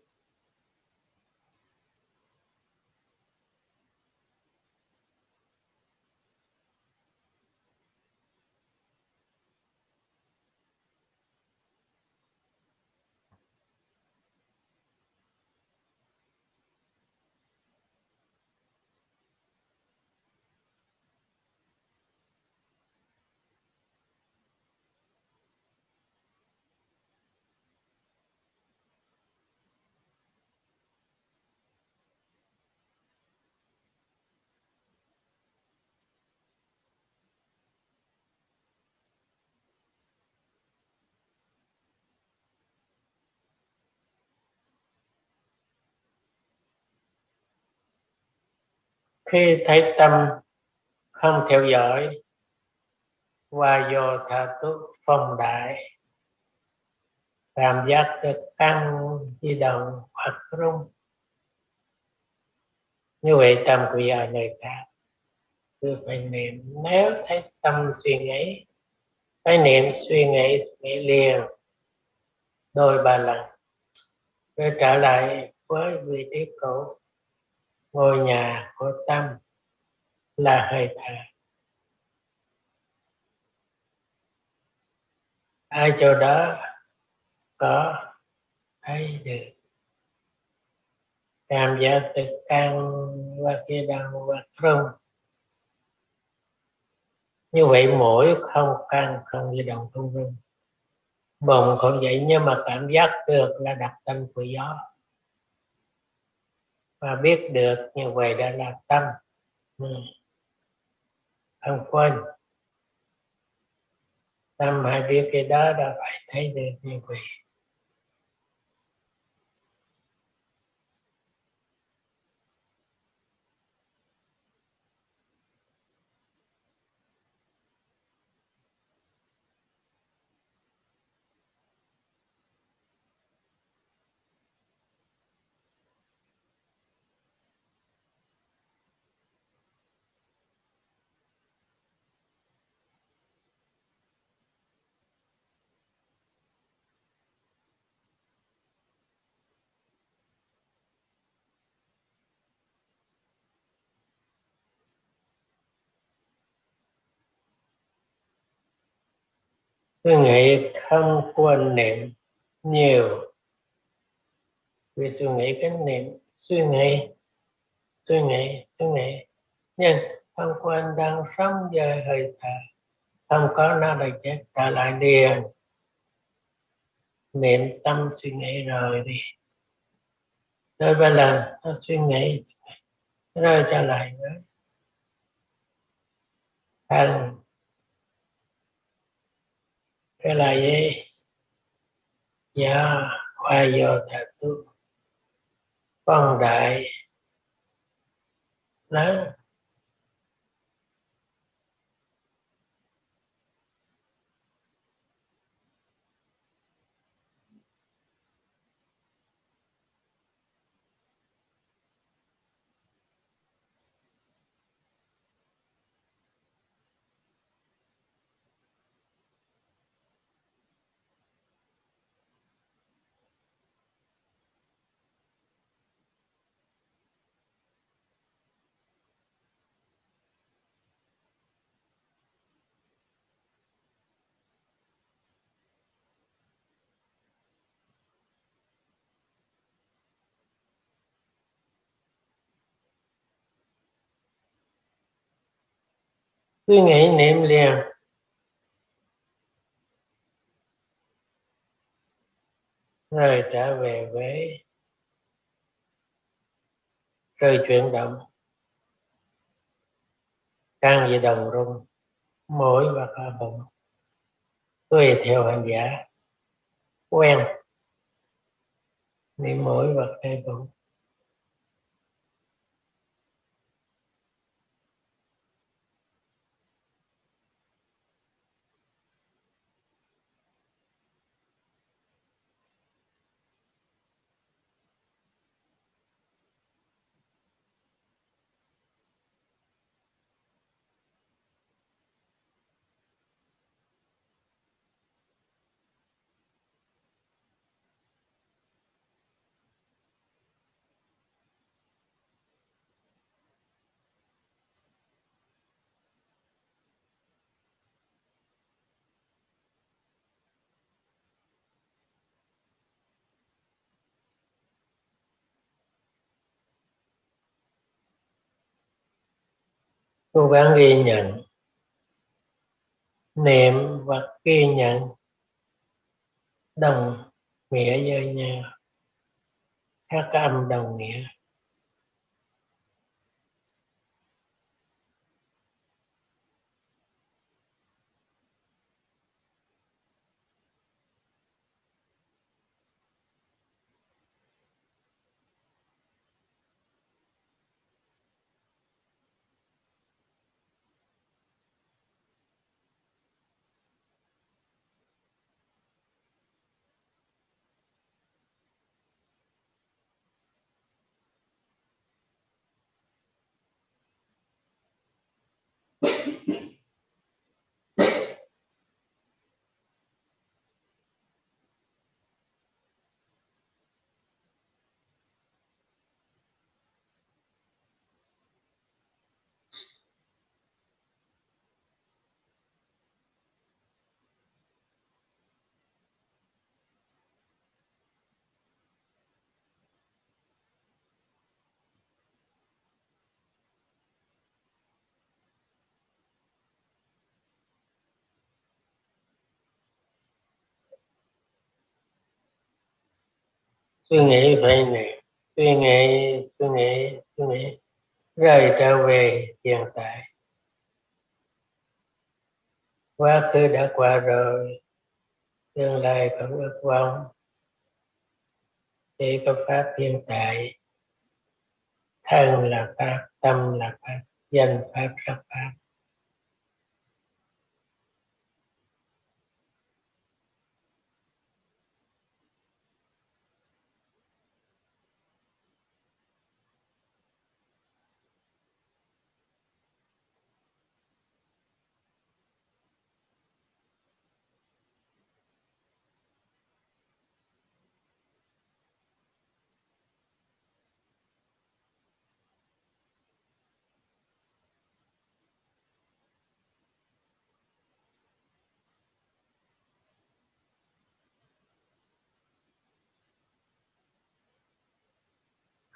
Khi thấy tâm không theo dõi, qua vô tha túc phong đại, cảm giác được căng di động hoặc rung. Như vậy tâm của ở nơi khác, cứ phải niệm. Nếu thấy tâm suy nghĩ, phải niệm suy nghĩ liền đôi ba lần, rồi trở lại với vị trí cũ. Ngôi nhà của tâm là hơi thở. Ở chỗ đó có thấy được cảm giác từ căng và kia đau và rung. Như vậy mỗi không căng không di động không rung. Bụng cũng vậy, nhưng mà cảm giác được là đặc tâm của gió, và biết được như vậy đã là tâm. Không quên tâm, hãy biết cái đó đã phải thấy được như vậy. Suy nghĩ không quên niệm nhiều, vì suy nghĩ cái niệm suy nghĩ nhưng không quên đang sống với hơi thở. Không có nó là chết, trở lại liền. Niệm tâm suy nghĩ rồi đi, rồi ba lần nó suy nghĩ rồi trở lại nữa. Thành cái là gì? Do qua vô thật tu con đại lớn. Suy nghĩ niệm liền, rồi trở về với rơi chuyển động, càng di động rung mỗi và cả bụng, tùy theo hành giả quen niệm mỗi và cái bụng. Cố gắng ghi nhận, niệm và ghi nhận đồng nghĩa với nhau, các âm đồng nghĩa. suy nghĩ vậy này, suy nghĩ rời trở về hiện tại. Quá khứ đã qua rồi, tương lai không ước vọng, chỉ có pháp hiện tại. Thân là pháp, tâm là pháp, danh pháp sắc pháp.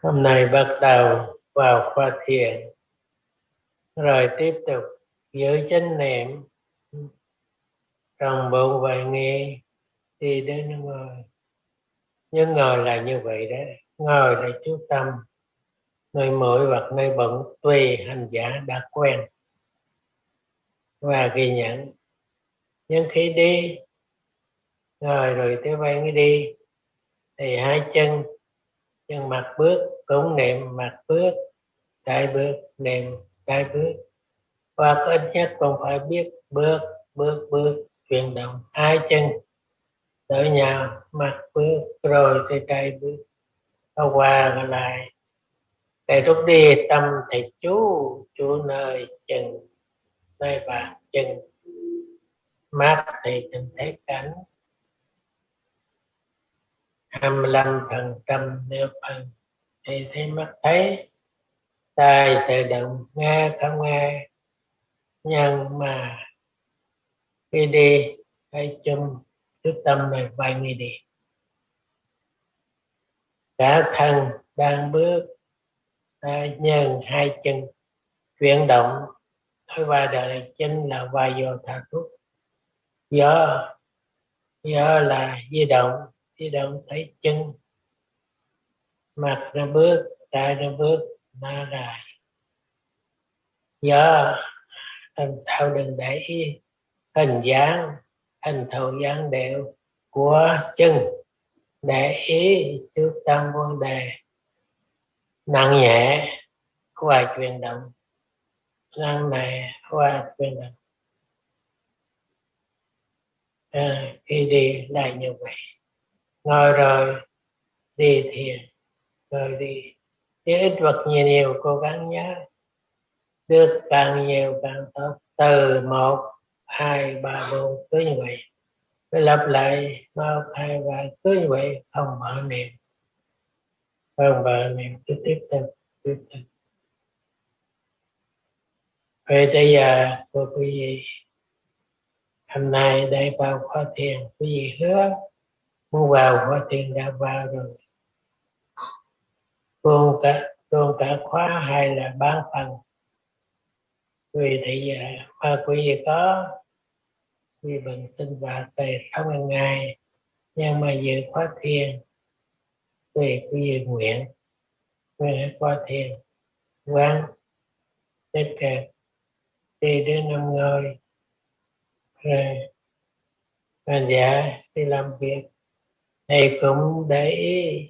Hôm nay bắt đầu vào khóa thiền, rồi tiếp tục giữ chánh niệm trong bụng và nghe đi đến ngồi. Nhưng ngồi là như vậy đó, ngồi là chú tâm, nơi mũi hoặc nơi bụng tùy hành giả đã quen và ghi nhận. Nhưng khi đi, ngồi rồi tới vai mới đi, thì hai chân mặt bước cũng niệm mặt bước, trái bước niệm trái bước, hoặc ít nhất cũng phải biết bước chuyển động hai chân đỡ nhau, mặt bước rồi tới trái bước, qua lại. Để lúc đi tâm thì chú nơi chân, nơi bàn chân, mắt thì nhìn thấy cảnh 25% nếu phần thì thấy mắt thấy, tai tự động, nghe không nghe. Nhưng mà khi đi hãy chung chú tâm này vài người đi, cả thân đang bước, nhân hai chân chuyển động, thôi ba đời chân là vai vô thả thuốc. Gió là di động thấy chân, mặt nó bước, tay nó bước, nó ra. Gió thành thạo đừng để ý hình dáng, hình thù dáng đều của chân, để ý chú tâm vấn đề nặng nhẹ qua chuyển động, nặng nhẹ qua chuyển động. Khi đi là như vậy, ngồi rồi đi thiền, rồi đi ít vật nhiều cố gắng nhớ, được càng nhiều càng tốt, từ 1, 2, 3, 4 cứ như vậy, cứ lặp lại 1, 2, 3 cứ như vậy, không mở niệm, cứ tiếp tục. Vậy bây giờ cô quý vị, hôm nay đây vào khóa thiền, quý vị hứa muốn vào khóa thiền đã vào rồi, luôn cả khóa hay là bán phần. Vì thì giờ mà quý vị có vì bệnh sinh hoạt về sống hàng ngày, nhưng mà dự khóa thiền vì quý vị nguyện khóa thiền quán tích cực đi đến 5 ngôi, rồi hành giả đi làm việc thầy cũng để ý,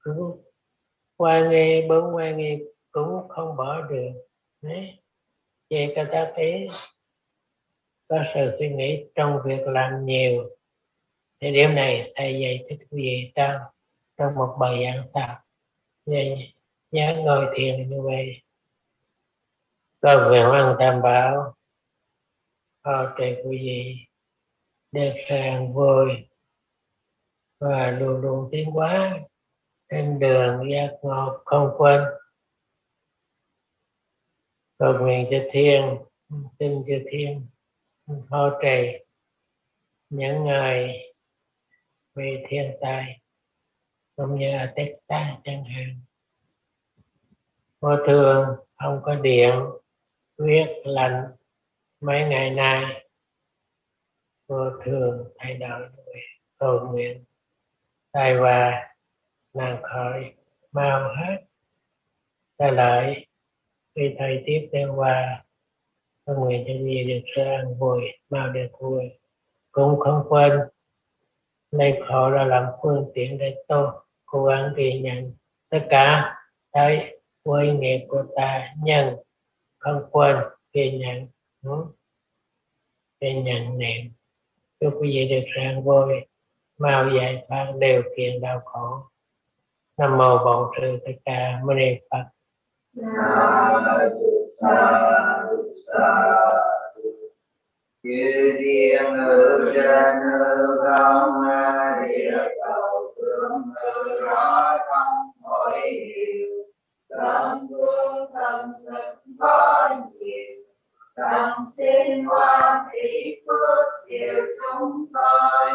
cũng qua nghe bốn qua nghe cũng không bỏ được đấy. Vậy các ta thấy có sự suy nghĩ trong việc làm nhiều, thì điểm này thầy dạy thích quý vị trong một bài giảng sau. Vậy nhớ ngồi thiền như vậy, có nguyện hoàng tam bảo họ trời quý vị được sàng vui và luôn luôn tiến hóa trên đường giác ngộ không quên. Cầu nguyện cho thiên, xin cho thiên hỗ trợ những người về thiên tai, cũng như ở Texas chẳng hạn, vô thường không có điện, tuyết lạnh mấy ngày nay, vô thường thay đổi. Cầu nguyện tai họa nạn khỏi mau hết trở lại khi thời tiết đêm qua. Tôi nguyện cho gì được sự an vui mau được vui, cũng không quên lấy khổ ra làm phương tiện để tôi cố gắng ghi nhận tất cả thấy với nghiệp của ta, nhưng không quên ghi nhận ghi nhận niệm. Chúc quý vị được sự an vui mau giải thoát điều kiện đau khổ. Nam mô Bổn Sư Thích Ca Mâu Ni Phật. Chư thiên ngự trên hư không, địa cầu tương hư rõ trong mỗi điều. Tâm vương tâm thực có nhiều, tâm xin hoa thị phước diệu chúng tôi.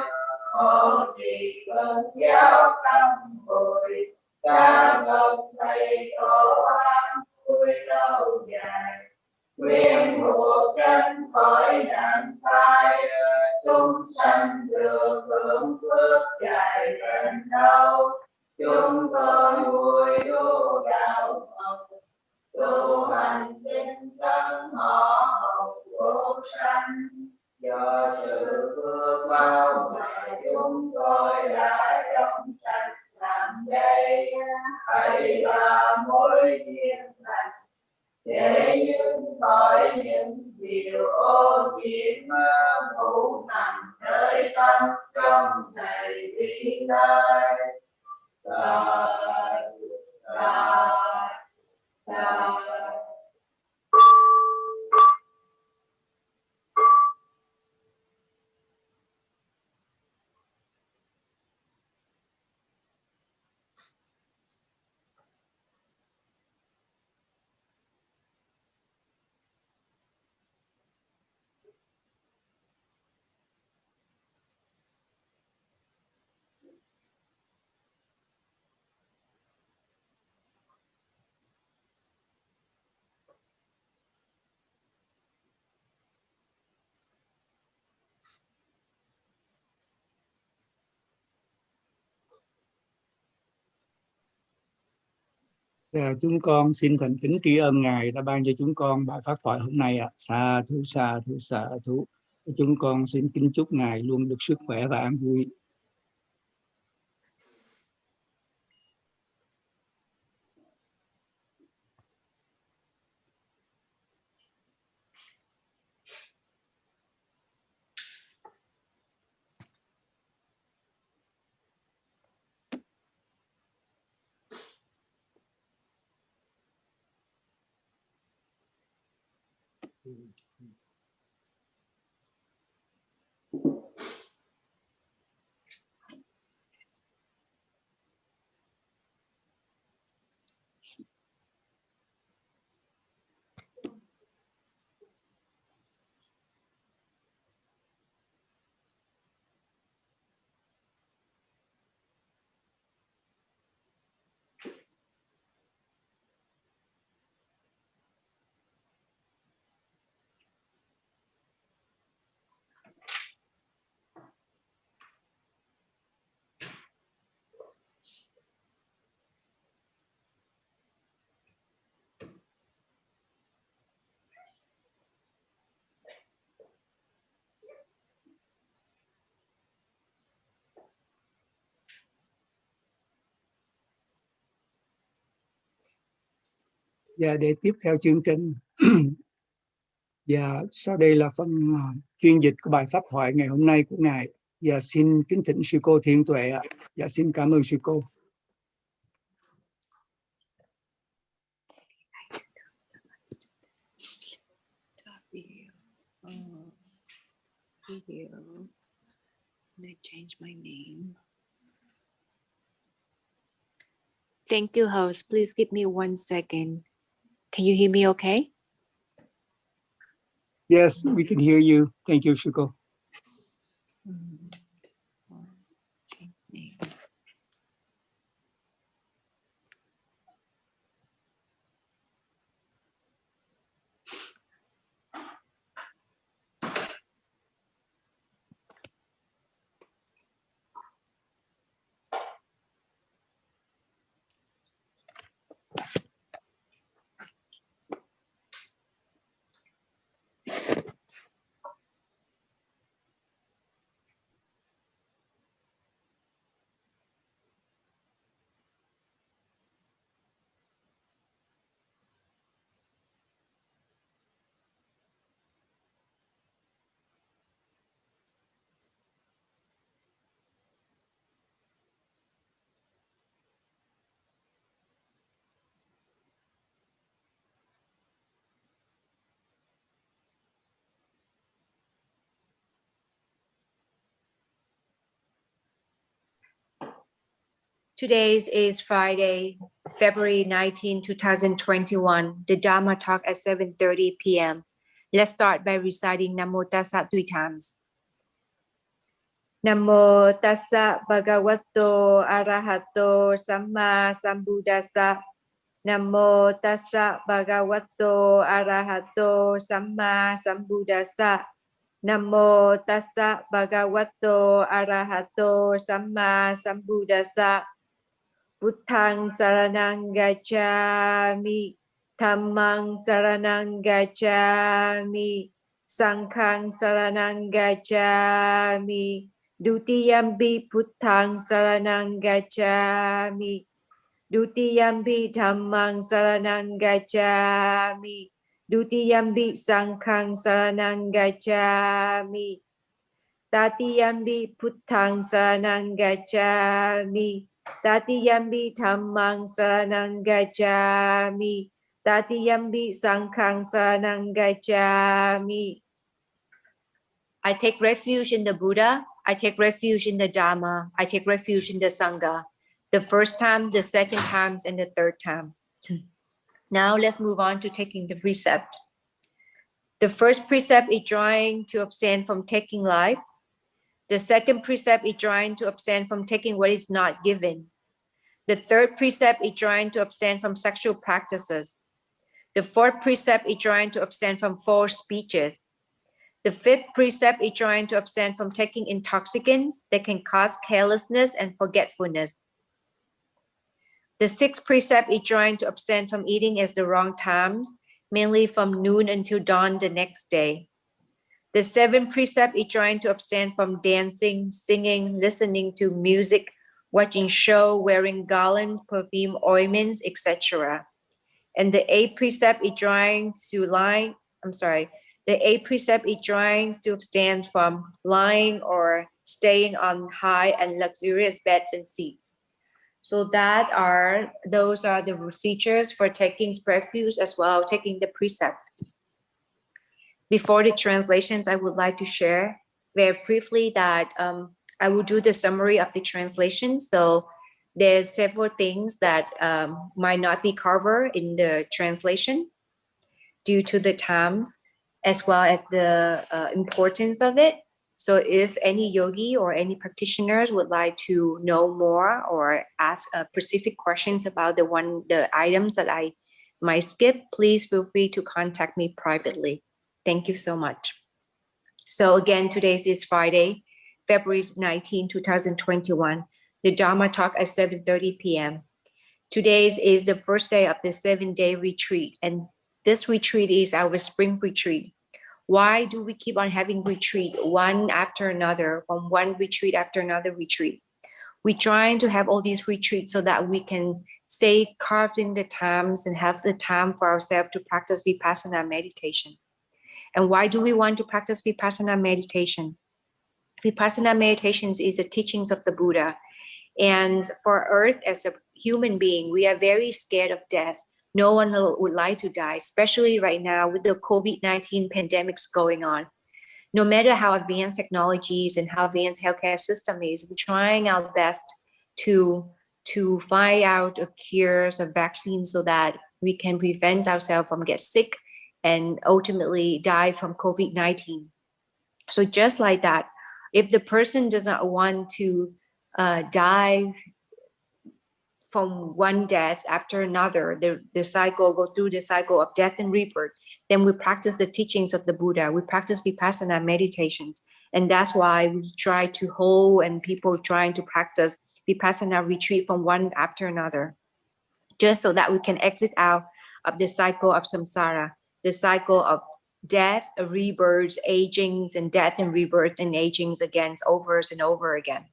Hộ trì tôn giáo tâm bồi, ca bậc thầy tổ an vui lâu dài. Nguyện hộ chân khỏi nạn tai, chúng sanh được hưởng phước dài đến đâu. Chúng tôi vui đu đạo Phật, tu hành tinh tấn họ học vô sanh. Do sự phước bao mà chúng tôi đã trong sạch làm đây, hãy là mối duyên lành để những khỏi những điều ô nhiễm ngủ nằm nơi tâm trong thầy vĩ đại. Chúng con xin thành kính tri ân Ngài đã ban cho chúng con bài pháp thoại hôm nay ạ. Sa thú sa thú sa thú. Chúng con xin kính chúc Ngài luôn được sức khỏe và an vui. Và để tiếp theo chương trình và sau đây là phần chuyên dịch của bài pháp thoại ngày hôm nay của Ngài. Và xin kính thỉnh sư cô Thiên Tuệ ạ. Và xin cảm ơn sư cô. Video. I change my name. Thank you, host. Please give me 1 second. Can you hear me okay? Yes, we can hear you. Thank you, sư cô. Today is Friday, February 19, 2021. The Dharma talk at 7:30 p.m. Let's start by reciting Namo Tassa 3 times. Namo Tassa Bhagavato Arahato Samma Sambuddhassa. Namo Tassa Bhagavato Arahato Samma Sambuddhassa. Namo Tassa Bhagavato Arahato Samma Sambuddhassa. Buddhang Saranang Gacchami, Dhammang Saranang Gacchami, Sanghang Saranang Gacchami, Dutiyampi Buddhang Saranang Gacchami, Dutiyampi Dhammang Saranang Gacchami, Dutiyampi Sanghang Saranang Gacchami, Tatiyampi Buddhang Saranang Gacchami, Tatiyampi Dhammang Saranang Gacchami, Tatiyampi Sanghang Saranang Gacchami. I take refuge in the Buddha, I take refuge in the Dhamma, I take refuge in the Sangha. The first time, the second time, and the third time. Now let's move on to taking the precept. The first precept is trying to abstain from taking life. The second precept is trying to abstain from taking what is not given. The third precept is trying to abstain from sexual practices. The fourth precept is trying to abstain from false speeches. The fifth precept is trying to abstain from taking intoxicants that can cause carelessness and forgetfulness. The sixth precept is trying to abstain from eating at the wrong times, mainly from noon until dawn the next day. The seventh precept is trying to abstain from dancing, singing, listening to music, watching show, wearing garlands, perfume, ointments, etc. And the eighth precept is trying to abstain from lying or staying on high and luxurious beds and seats. So those are the procedures for taking refuge as well, taking the precept. Before the translations, I would like to share very briefly that I will do the summary of the translation. So there's several things that might not be covered in the translation due to the time, as well as the importance of it. So if any yogi or any practitioners would like to know more or ask specific questions about the items that I might skip, please feel free to contact me privately. Thank you so much. So again, today is Friday, February 19, 2021. The Dharma talk at 7:30 p.m. Today is the first day of the 7-day retreat, and this retreat is our spring retreat. Why do we keep on having retreat one after another, from one retreat after another retreat? We're trying to have all these retreats so that we can stay carved in the times and have the time for ourselves to practice Vipassana meditation. And why do we want to practice Vipassana meditation? Vipassana meditations is the teachings of the Buddha. And for Earth, as a human being, we are very scared of death. No one would like to die, especially right now with the COVID-19 pandemics going on. No matter how advanced technologies and how advanced healthcare system is, we're trying our best to find out a cures or vaccine so that we can prevent ourselves from getting sick and ultimately die from COVID-19. So just like that, if the person does not want to die from one death after another, the cycle, go through the cycle of death and rebirth, then we practice the teachings of the Buddha. We practice Vipassana meditations. And that's why we try to hold and people trying to practice Vipassana retreat from one after another, just so that we can exit out of the cycle of samsara, the cycle of death, rebirth, agings, and death and rebirth and agings again, over and over again.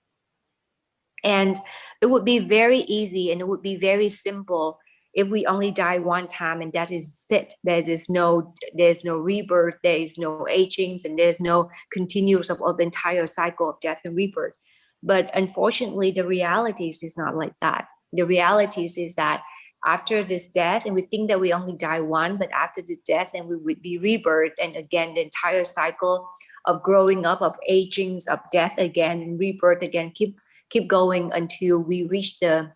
And it would be very easy and it would be very simple if we only die one time and that is it. There's no rebirth, there is no agings, and there's no continuous of the entire cycle of death and rebirth. But unfortunately, the realities is not like that. The realities is that after this death, and we think that we only die one, but after the death, then we would be rebirth, and again, the entire cycle of growing up, of agings, of death again, and rebirth again, keep going until we reach the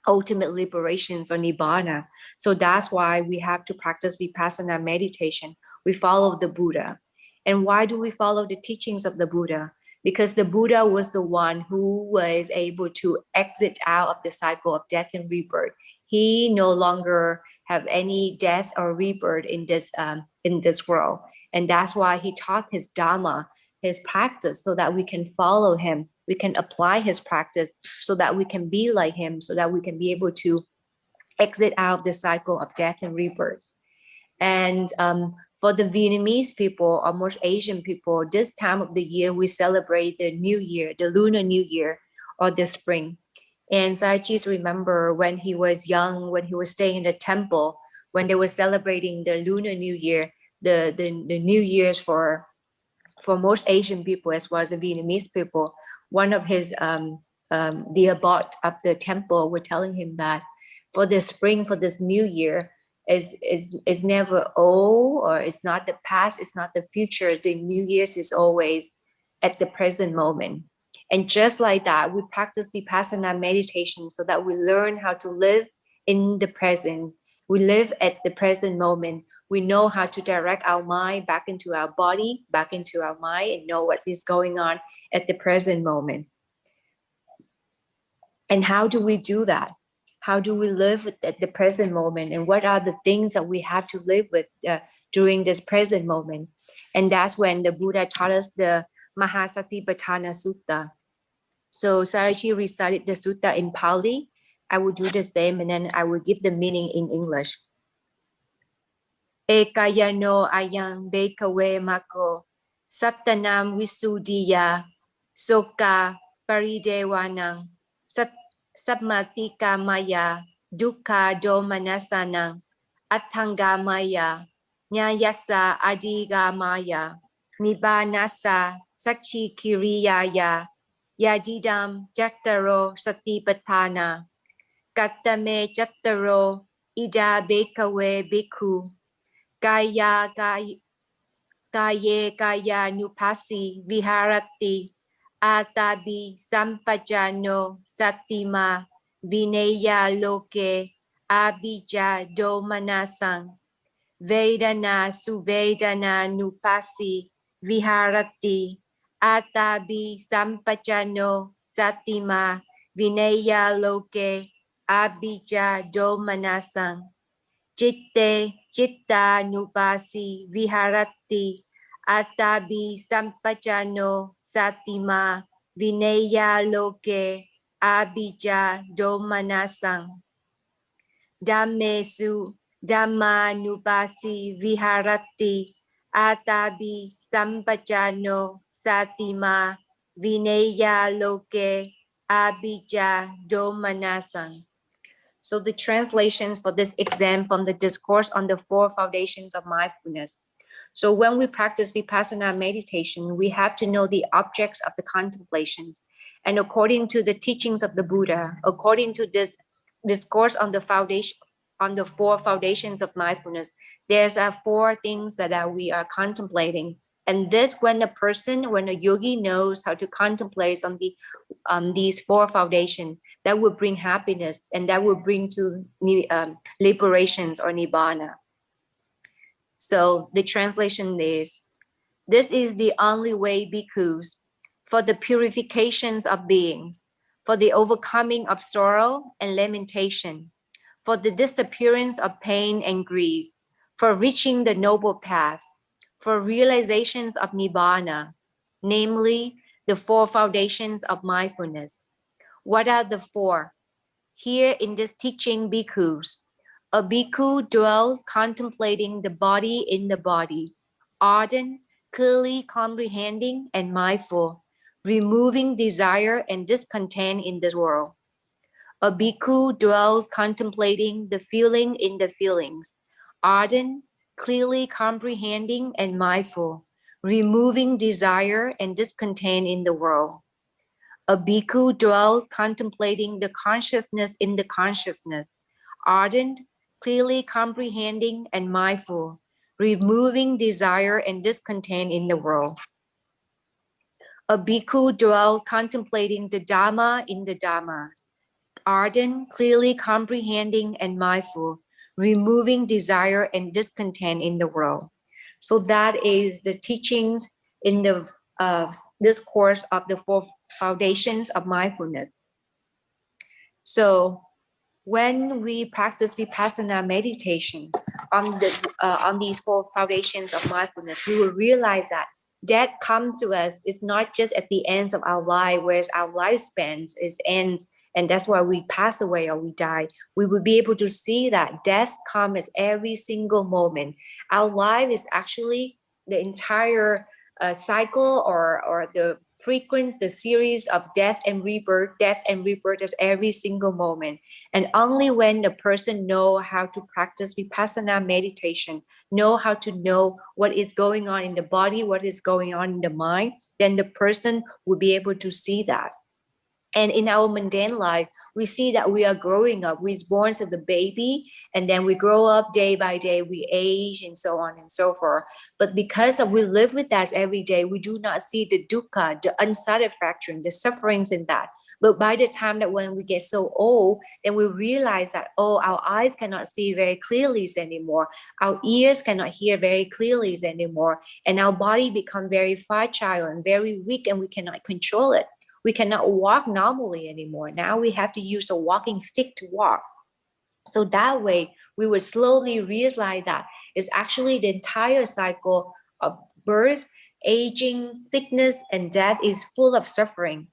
ultimate liberations or nibbana. So that's why we have to practice vipassana meditation. We follow the Buddha. And why do we follow the teachings of the Buddha? Because the Buddha was the one who was able to exit out of the cycle of death and rebirth. He no longer have any death or rebirth in this world. And that's why he taught his Dhamma, his practice, so that we can follow him. We can apply his practice so that we can be like him, so that we can be able to exit out of the cycle of death and rebirth. And for the Vietnamese people or most Asian people, this time of the year, we celebrate the New Year, the Lunar New Year or the spring. And Sayagyi remember when he was young, when he was staying in the temple, when they were celebrating the Lunar New Year, the New Year's for most Asian people as well as the Vietnamese people. One of his the abbot of the temple were telling him that for the spring, for this new year, is never old, or it's not the past, it's not the future. The New Year's is always at the present moment. And just like that, we practice vipassana meditation so that we learn how to live in the present. We live at the present moment. We know how to direct our mind back into our body, back into our mind, and know what is going on at the present moment. And how do we do that? How do we live at the present moment? And what are the things that we have to live with during this present moment? And that's when the Buddha taught us the Mahasatipatthana Sutta. So Sayagyi recited the sutta in Pali. I will do the same, and then I will give the meaning in English. Ekayano ayang bekave mako sattanam visuddhiya soka paridevanang sammatika maya dukkha domanasanang attangamaya nyayasa adigamaya nibbanasa sachikiriyaya yadidam jattaro satipatthana kattame jattaro ida bekave bhikkhu Kaya nupasi viharati atabi sampajano satima vineya loke abija domanasang vedana suvedana nupasi viharati atabi sampajano satima vineya loke abija domanasang Chitte chitta nupasi viharati atabi sampajano satima vineya loke abija domanasang Dhammesu dhamma nupasi viharati atabi sampajano satima vineya loke abija domanasang. So the translations for this exam from the discourse on the 4 foundations of mindfulness. So when we practice vipassana meditation, we have to know the objects of the contemplations. And according to the teachings of the Buddha, according to this discourse on the 4 foundations of mindfulness, there's 4 things that we are contemplating. And this, when a yogi knows how to contemplate on these 4 foundations, that will bring happiness and that will bring to liberations or nibbana. So the translation is, this is the only way, bhikkhus, for the purifications of beings, for the overcoming of sorrow and lamentation, for the disappearance of pain and grief, for reaching the noble path, for realizations of nibbana, namely the 4 foundations of mindfulness. What are the 4? Here in this teaching, bhikkhus, a bhikkhu dwells contemplating the body in the body, ardent, clearly comprehending and mindful, removing desire and discontent in this world. A bhikkhu dwells contemplating the feeling in the feelings, ardent, clearly comprehending and mindful, removing desire and discontent in the world. A bhikkhu dwells contemplating the consciousness in the consciousness, ardent, clearly comprehending and mindful, removing desire and discontent in the world. A bhikkhu dwells contemplating the Dhamma in the Dhammas, ardent, clearly comprehending and mindful, removing desire and discontent in the world. So that is the teachings in the this course of the 4 foundations of mindfulness. So when we practice vipassana meditation on these 4 foundations of mindfulness, we will realize that death comes to us is not just at the ends of our life, whereas our lifespan is ends, and that's why we pass away or we die. We will be able to see that death comes every single moment. Our life is actually the entire cycle or the frequency, the series of death and rebirth is every single moment. And only when the person know how to practice vipassana meditation, know how to know what is going on in the body, what is going on in the mind, then the person will be able to see that. And in our mundane life, we see that we are growing up. We're born as a baby, and then we grow up day by day, we age and so on and so forth. But because we live with that every day, we do not see the dukkha, the unsatisfaction, the sufferings in that. But by the time that when we get so old, then we realize that, oh, our eyes cannot see very clearly anymore. Our ears cannot hear very clearly anymore. And our body become very fragile and very weak, and we cannot control it. We cannot walk normally anymore. Now we have to use a walking stick to walk. So that way, we will slowly realize that it's actually the entire cycle of birth, aging, sickness, and death is full of suffering.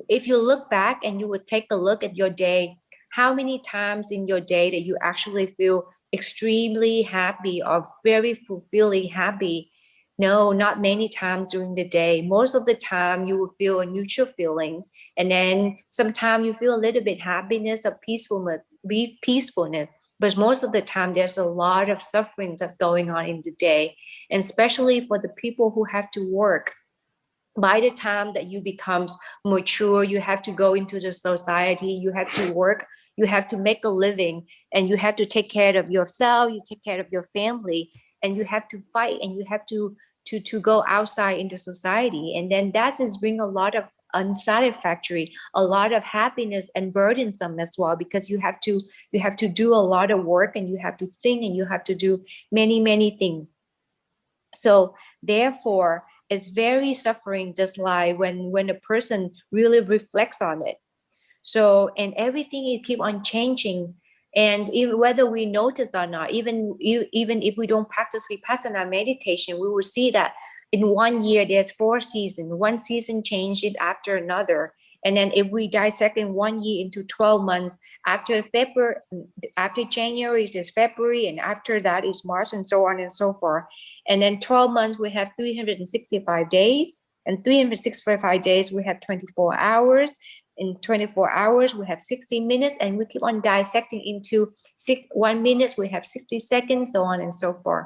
If you look back and you would take a look at your day, how many times in your day that you actually feel extremely happy or very fulfilling happy? No, not many times during the day. Most of the time you will feel a neutral feeling. And then sometimes you feel a little bit happiness or peacefulness. But most of the time there's a lot of suffering that's going on in the day. And especially for the people who have to work. By the time that you become mature, you have to go into the society, you have to work, you have to make a living, and you have to take care of yourself, you take care of your family, and you have to fight, and you have to go outside into society. And then that is bring a lot of unsatisfactory, a lot of happiness and burdensome as well, because you have to do a lot of work, and you have to think, and you have to do many things. So therefore, it's very suffering, this life, when a person really reflects on it. So, and everything it keep on changing. And even whether we notice or not, even if we don't practice vipassana meditation, we will see that in 1 year there's 4 seasons. One season changes after another. And then if we dissect in 1 year into 12 months, after January is February, and after that is March, and so on and so forth. And then 12 months, we have 365 days. And 365 days, we have 24 hours. In 24 hours, we have 60 minutes. And we keep on dissecting into 1 minute, we have 60 seconds, so on and so forth.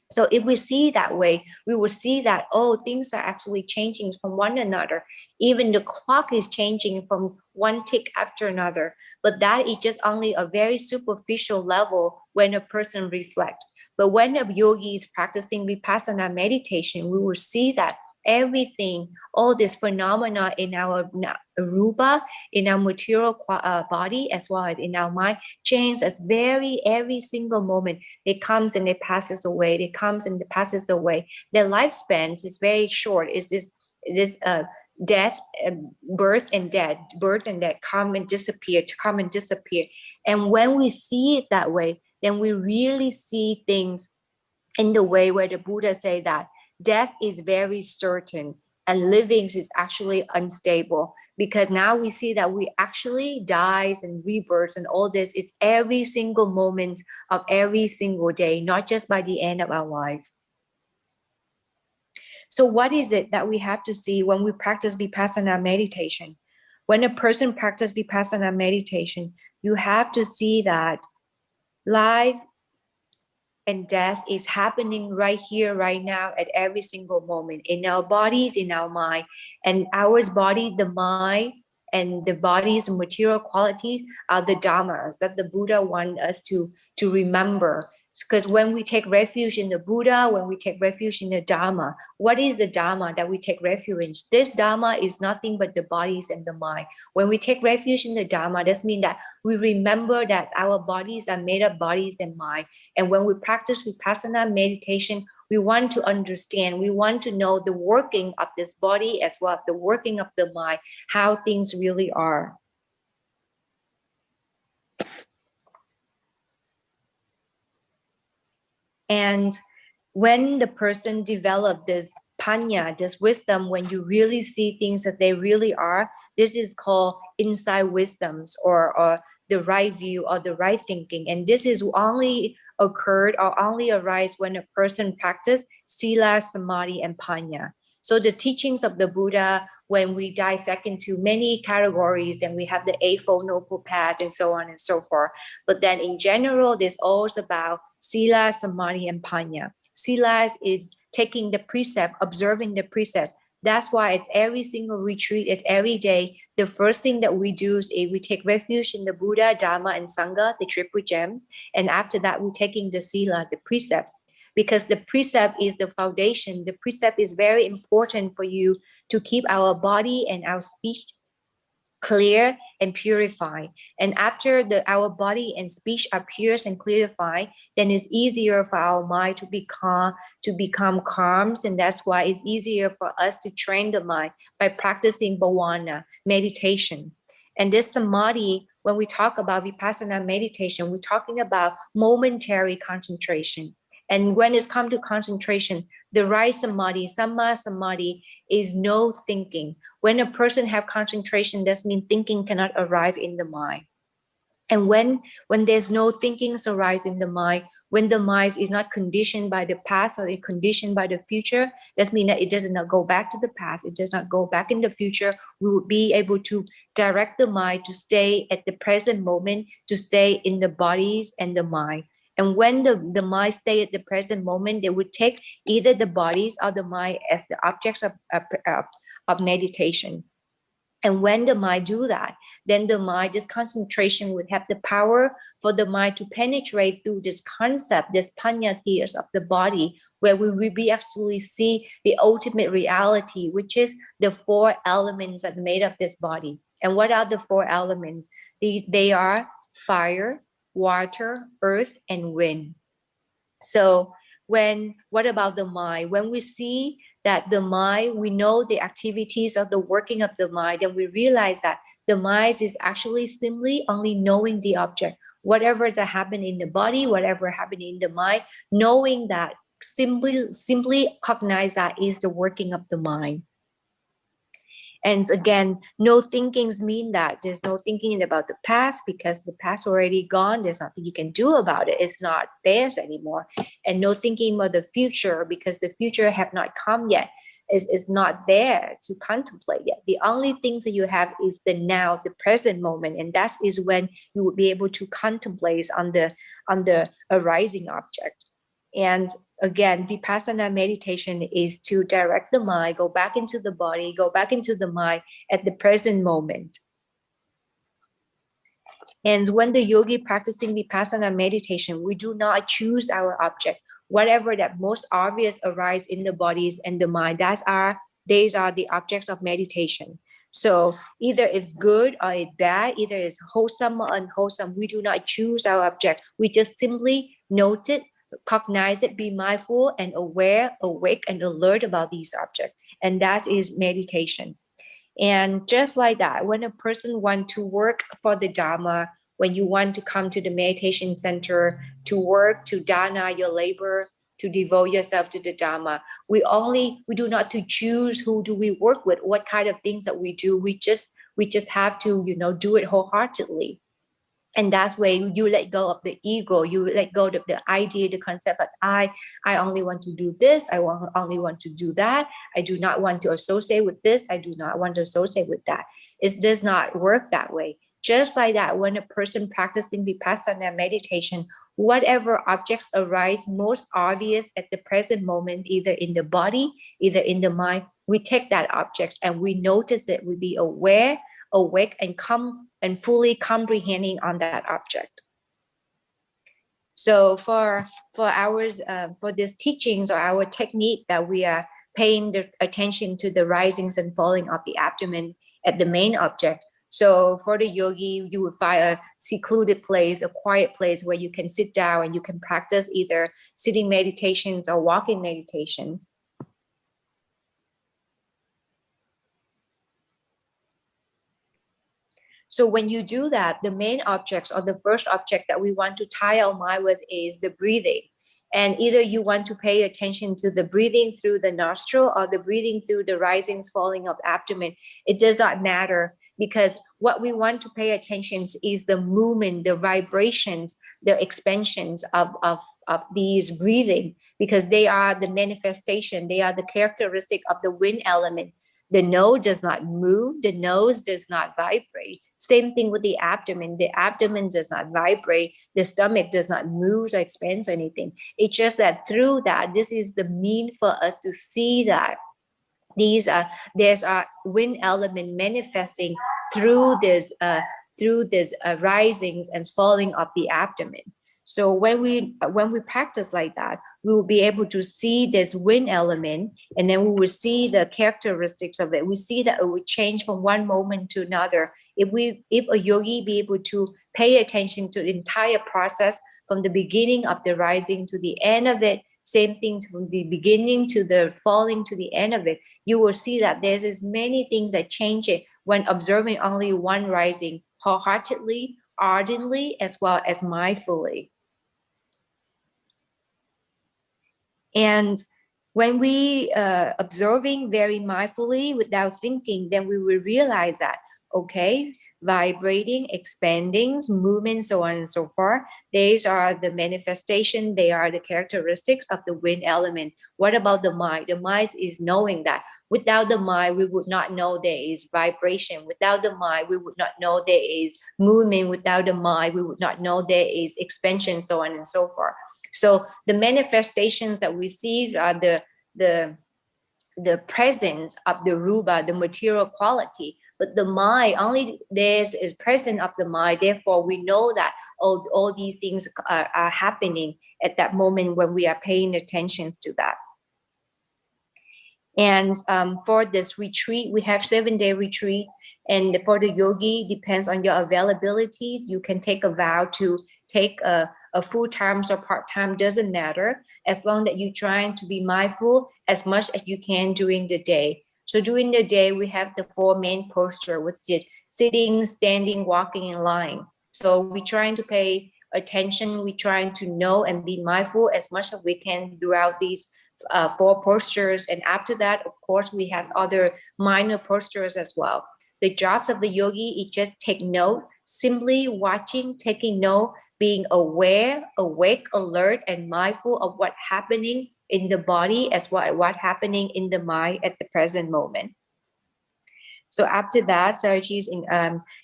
So if we see that way, we will see that, oh, things are actually changing from one another. Even the clock is changing from one tick after another. But that is just only a very superficial level when a person reflects. But when a yogi is practicing vipassana meditation, we will see that everything, all this phenomena in our rupa, in our material body, as well as in our mind, change as every single moment. It comes and it passes away. It comes and it passes away. Their lifespan is very short. It's this death, birth and death, come and disappear, come and disappear. And when we see it that way, then we really see things in the way where the Buddha say that death is very certain and living is actually unstable, because now we see that we actually dies and rebirths and all this is every single moment of every single day, not just by the end of our life. So what is it that we have to see when we practice vipassana meditation? When a person practices vipassana meditation, you have to see that life and death is happening right here, right now, at every single moment, in our bodies, in our mind. And our body, the mind, and the body's material qualities are the dhammas that the Buddha wants us to remember. Because when we take refuge in the Buddha, when we take refuge in the Dharma, what is the Dharma that we take refuge in? This Dharma is nothing but the bodies and the mind. When we take refuge in the Dharma, that means that we remember that our bodies are made of bodies and mind. And when we practice Vipassana meditation, we want to understand, we want to know the working of this body as well as the working of the mind, how things really are. And when the person develops this panya, this wisdom, when you really see things that they really are, this is called insight wisdoms or the right view or the right thinking. And this is only occurred or only arise when a person practice sila, samadhi, and panya. So the teachings of the Buddha, when we dissect into many categories, then we have the Eightfold Noble Path and so on and so forth. But then in general, there's always about sila, samadhi, and panya. Sila is taking the precept, observing the precept. That's why it's every single retreat, it's every day. The first thing that we do is we take refuge in the Buddha, Dharma, and Sangha, the triple gems. And after that, we're taking the sila, the precept. Because the precept is the foundation. The precept is very important for you to keep our body and our speech clear and purified. And after our body and speech are pure and clarified, then it's easier for our mind to become calm. And that's why it's easier for us to train the mind by practicing bhavana, meditation. And this samadhi, when we talk about Vipassana meditation, we're talking about momentary concentration. And when it's come to concentration, the right samadhi, samma samadhi, is no thinking. When a person have concentration, that means thinking cannot arrive in the mind. And when there's no thinking arise in the mind, when the mind is not conditioned by the past or conditioned by the future, that means that it does not go back to the past, it does not go back in the future. We will be able to direct the mind to stay at the present moment, to stay in the bodies and the mind. And when the mind stay at the present moment, they would take either the bodies or the mind as the objects of meditation. And when the mind do that, then the mind, this concentration would have the power for the mind to penetrate through this concept, this panya tears of the body, where we will be actually see the ultimate reality, which is the four elements that made up this body. And what are the four elements? They are fire, water, earth, and wind. So what about the mind? When we see that the mind, we know the activities of the working of the mind, then we realize that the mind is actually simply only knowing the object. Whatever that happened in the body, whatever happened in the mind, knowing that, simply cognize that is the working of the mind. And again, no thinkings mean that there's no thinking about the past, because the past already gone. There's nothing you can do about it. It's not theirs anymore. And no thinking about the future, because the future have not come yet. It's not there to contemplate yet. The only things that you have is the now, the present moment. And that is when you will be able to contemplate on the arising object. And again, Vipassana meditation is to direct the mind, go back into the body, go back into the mind at the present moment. And when the yogi practicing Vipassana meditation, we do not choose our object. Whatever that most obvious arise in the bodies and the mind, these are the objects of meditation. So either it's good or it's bad, either it's wholesome or unwholesome. We do not choose our object. We just simply note it, cognize it, be mindful and aware, awake and alert about these objects. And that is meditation. And just like that, when a person wants to work for the Dharma, when you want to come to the meditation center to work, to dana your labor, to devote yourself to the Dharma, we do not to choose who do we work with, what kind of things that we do. We just have to, do it wholeheartedly. And that's where you let go of the ego, you let go of the idea, the concept that I only want to do this, I only want to do that, I do not want to associate with this, I do not want to associate with that. It does not work that way. Just like that, when a person practicing Vipassana meditation, whatever objects arise most obvious at the present moment, either in the body, either in the mind, we take that object and we notice it, we be aware, awake, and fully comprehending on that object. So for ours, for these teachings or our technique that we are paying the attention to the risings and falling of the abdomen at the main object. So for the yogi, you would find a secluded place, a quiet place where you can sit down and you can practice either sitting meditations or walking meditation. So when you do that, the main objects or the first object that we want to tie our mind with is the breathing. And either you want to pay attention to the breathing through the nostril or the breathing through the risings, falling of abdomen. It does not matter, because what we want to pay attention is the movement, the vibrations, the expansions of these breathing, because they are the manifestation, they are the characteristic of the wind element. The nose does not move, the nose does not vibrate. Same thing with the abdomen does not vibrate, the stomach does not move or expand or anything. It's just that through that, this is the mean for us to see that there's a wind element manifesting through this risings and falling of the abdomen. So when we practice like that, we will be able to see this wind element, and then we will see the characteristics of it. We see that it will change from one moment to another. If a yogi be able to pay attention to the entire process from the beginning of the rising to the end of it, same thing from the beginning to the falling to the end of it, you will see that there's as many things that change it when observing only one rising wholeheartedly, ardently, as well as mindfully. And when we observing very mindfully without thinking, then we will realize that, okay, vibrating, expanding, movement, so on and so forth, these are the manifestation, they are the characteristics of the wind element. What about the mind? The mind is knowing that. Without the mind, we would not know there is vibration. Without the mind, we would not know there is movement. Without the mind, we would not know there is expansion, so on and so forth. So the manifestations that we see are the presence of the rupa, the material quality. But the mind, only there is presence of the mind. Therefore, we know that all these things are happening at that moment when we are paying attention to that. And for this retreat, we have 7-day retreat. And for the yogi, depends on your availabilities. You can take a vow to take a full-time or part-time, doesn't matter, as long that you're trying to be mindful as much as you can during the day. So during the day, we have the 4 main posture, which is sitting, standing, walking, and lying. So we're trying to pay attention, we're trying to know and be mindful as much as we can throughout these 4 postures. And after that, of course, we have other minor postures as well. The jobs of the yogi is just take note, simply watching, taking note, being aware, awake, alert, and mindful of what's happening in the body as well as what's happening in the mind at the present moment. So after that, Sayagyi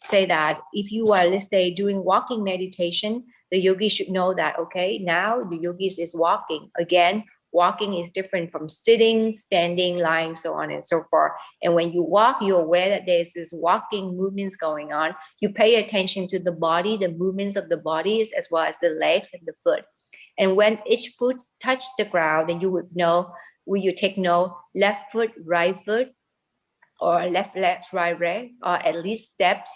say that if you are, let's say, doing walking meditation, the yogi should know that, okay, now the yogi is walking. Again, walking is different from sitting, standing, lying, so on and so forth. And when you walk, you're aware that there's this walking movements going on. You pay attention to the body, the movements of the bodies, as well as the legs and the foot. And when each foot touch the ground, then you would know, will you take note, left foot, right foot, or left leg, right leg, or at least step,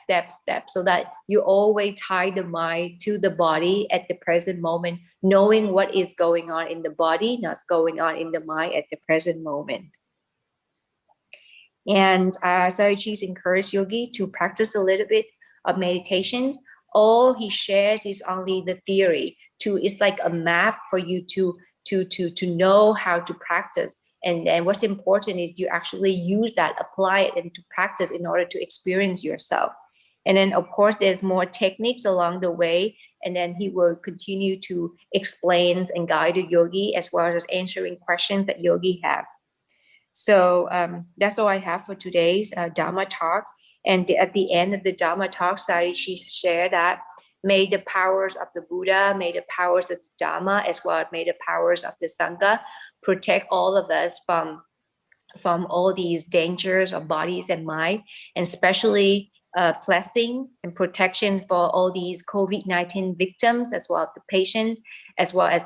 so that you always tie the mind to the body at the present moment, knowing what is going on in the body, not going on in the mind at the present moment. And Sayagyi encouraged yogi to practice a little bit of meditations. All he shares is only the theory. It's like a map for you to know how to practice. And what's important is you actually use that, apply it, and to practice in order to experience yourself. And then, of course, there's more techniques along the way. And then he will continue to explain and guide the yogi as well as answering questions that yogi have. So that's all I have for today's Dharma talk. And at the end of the Dharma talk, Sayagyi shared that may the powers of the Buddha, may the powers of the Dharma, as well as may the powers of the Sangha protect all of us from all these dangers of bodies and mind, and especially blessing and protection for all these COVID-19 victims, as well as the patients, as well as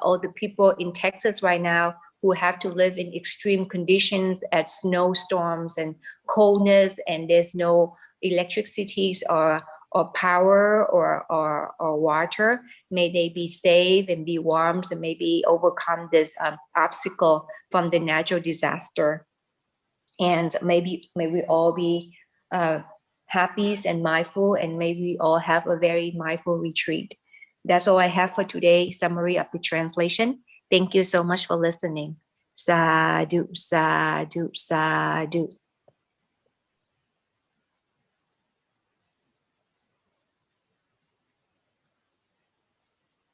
all the people in Texas right now who have to live in extreme conditions at snowstorms and coldness, and there's no electricities or power or water. May they be safe and be warm, and maybe overcome this obstacle from the natural disaster. And may we all be happy and mindful, and may we all have a very mindful retreat. That's all I have for today. Summary of the translation. Thank you so much for listening. Sadhu, sadhu, sadhu.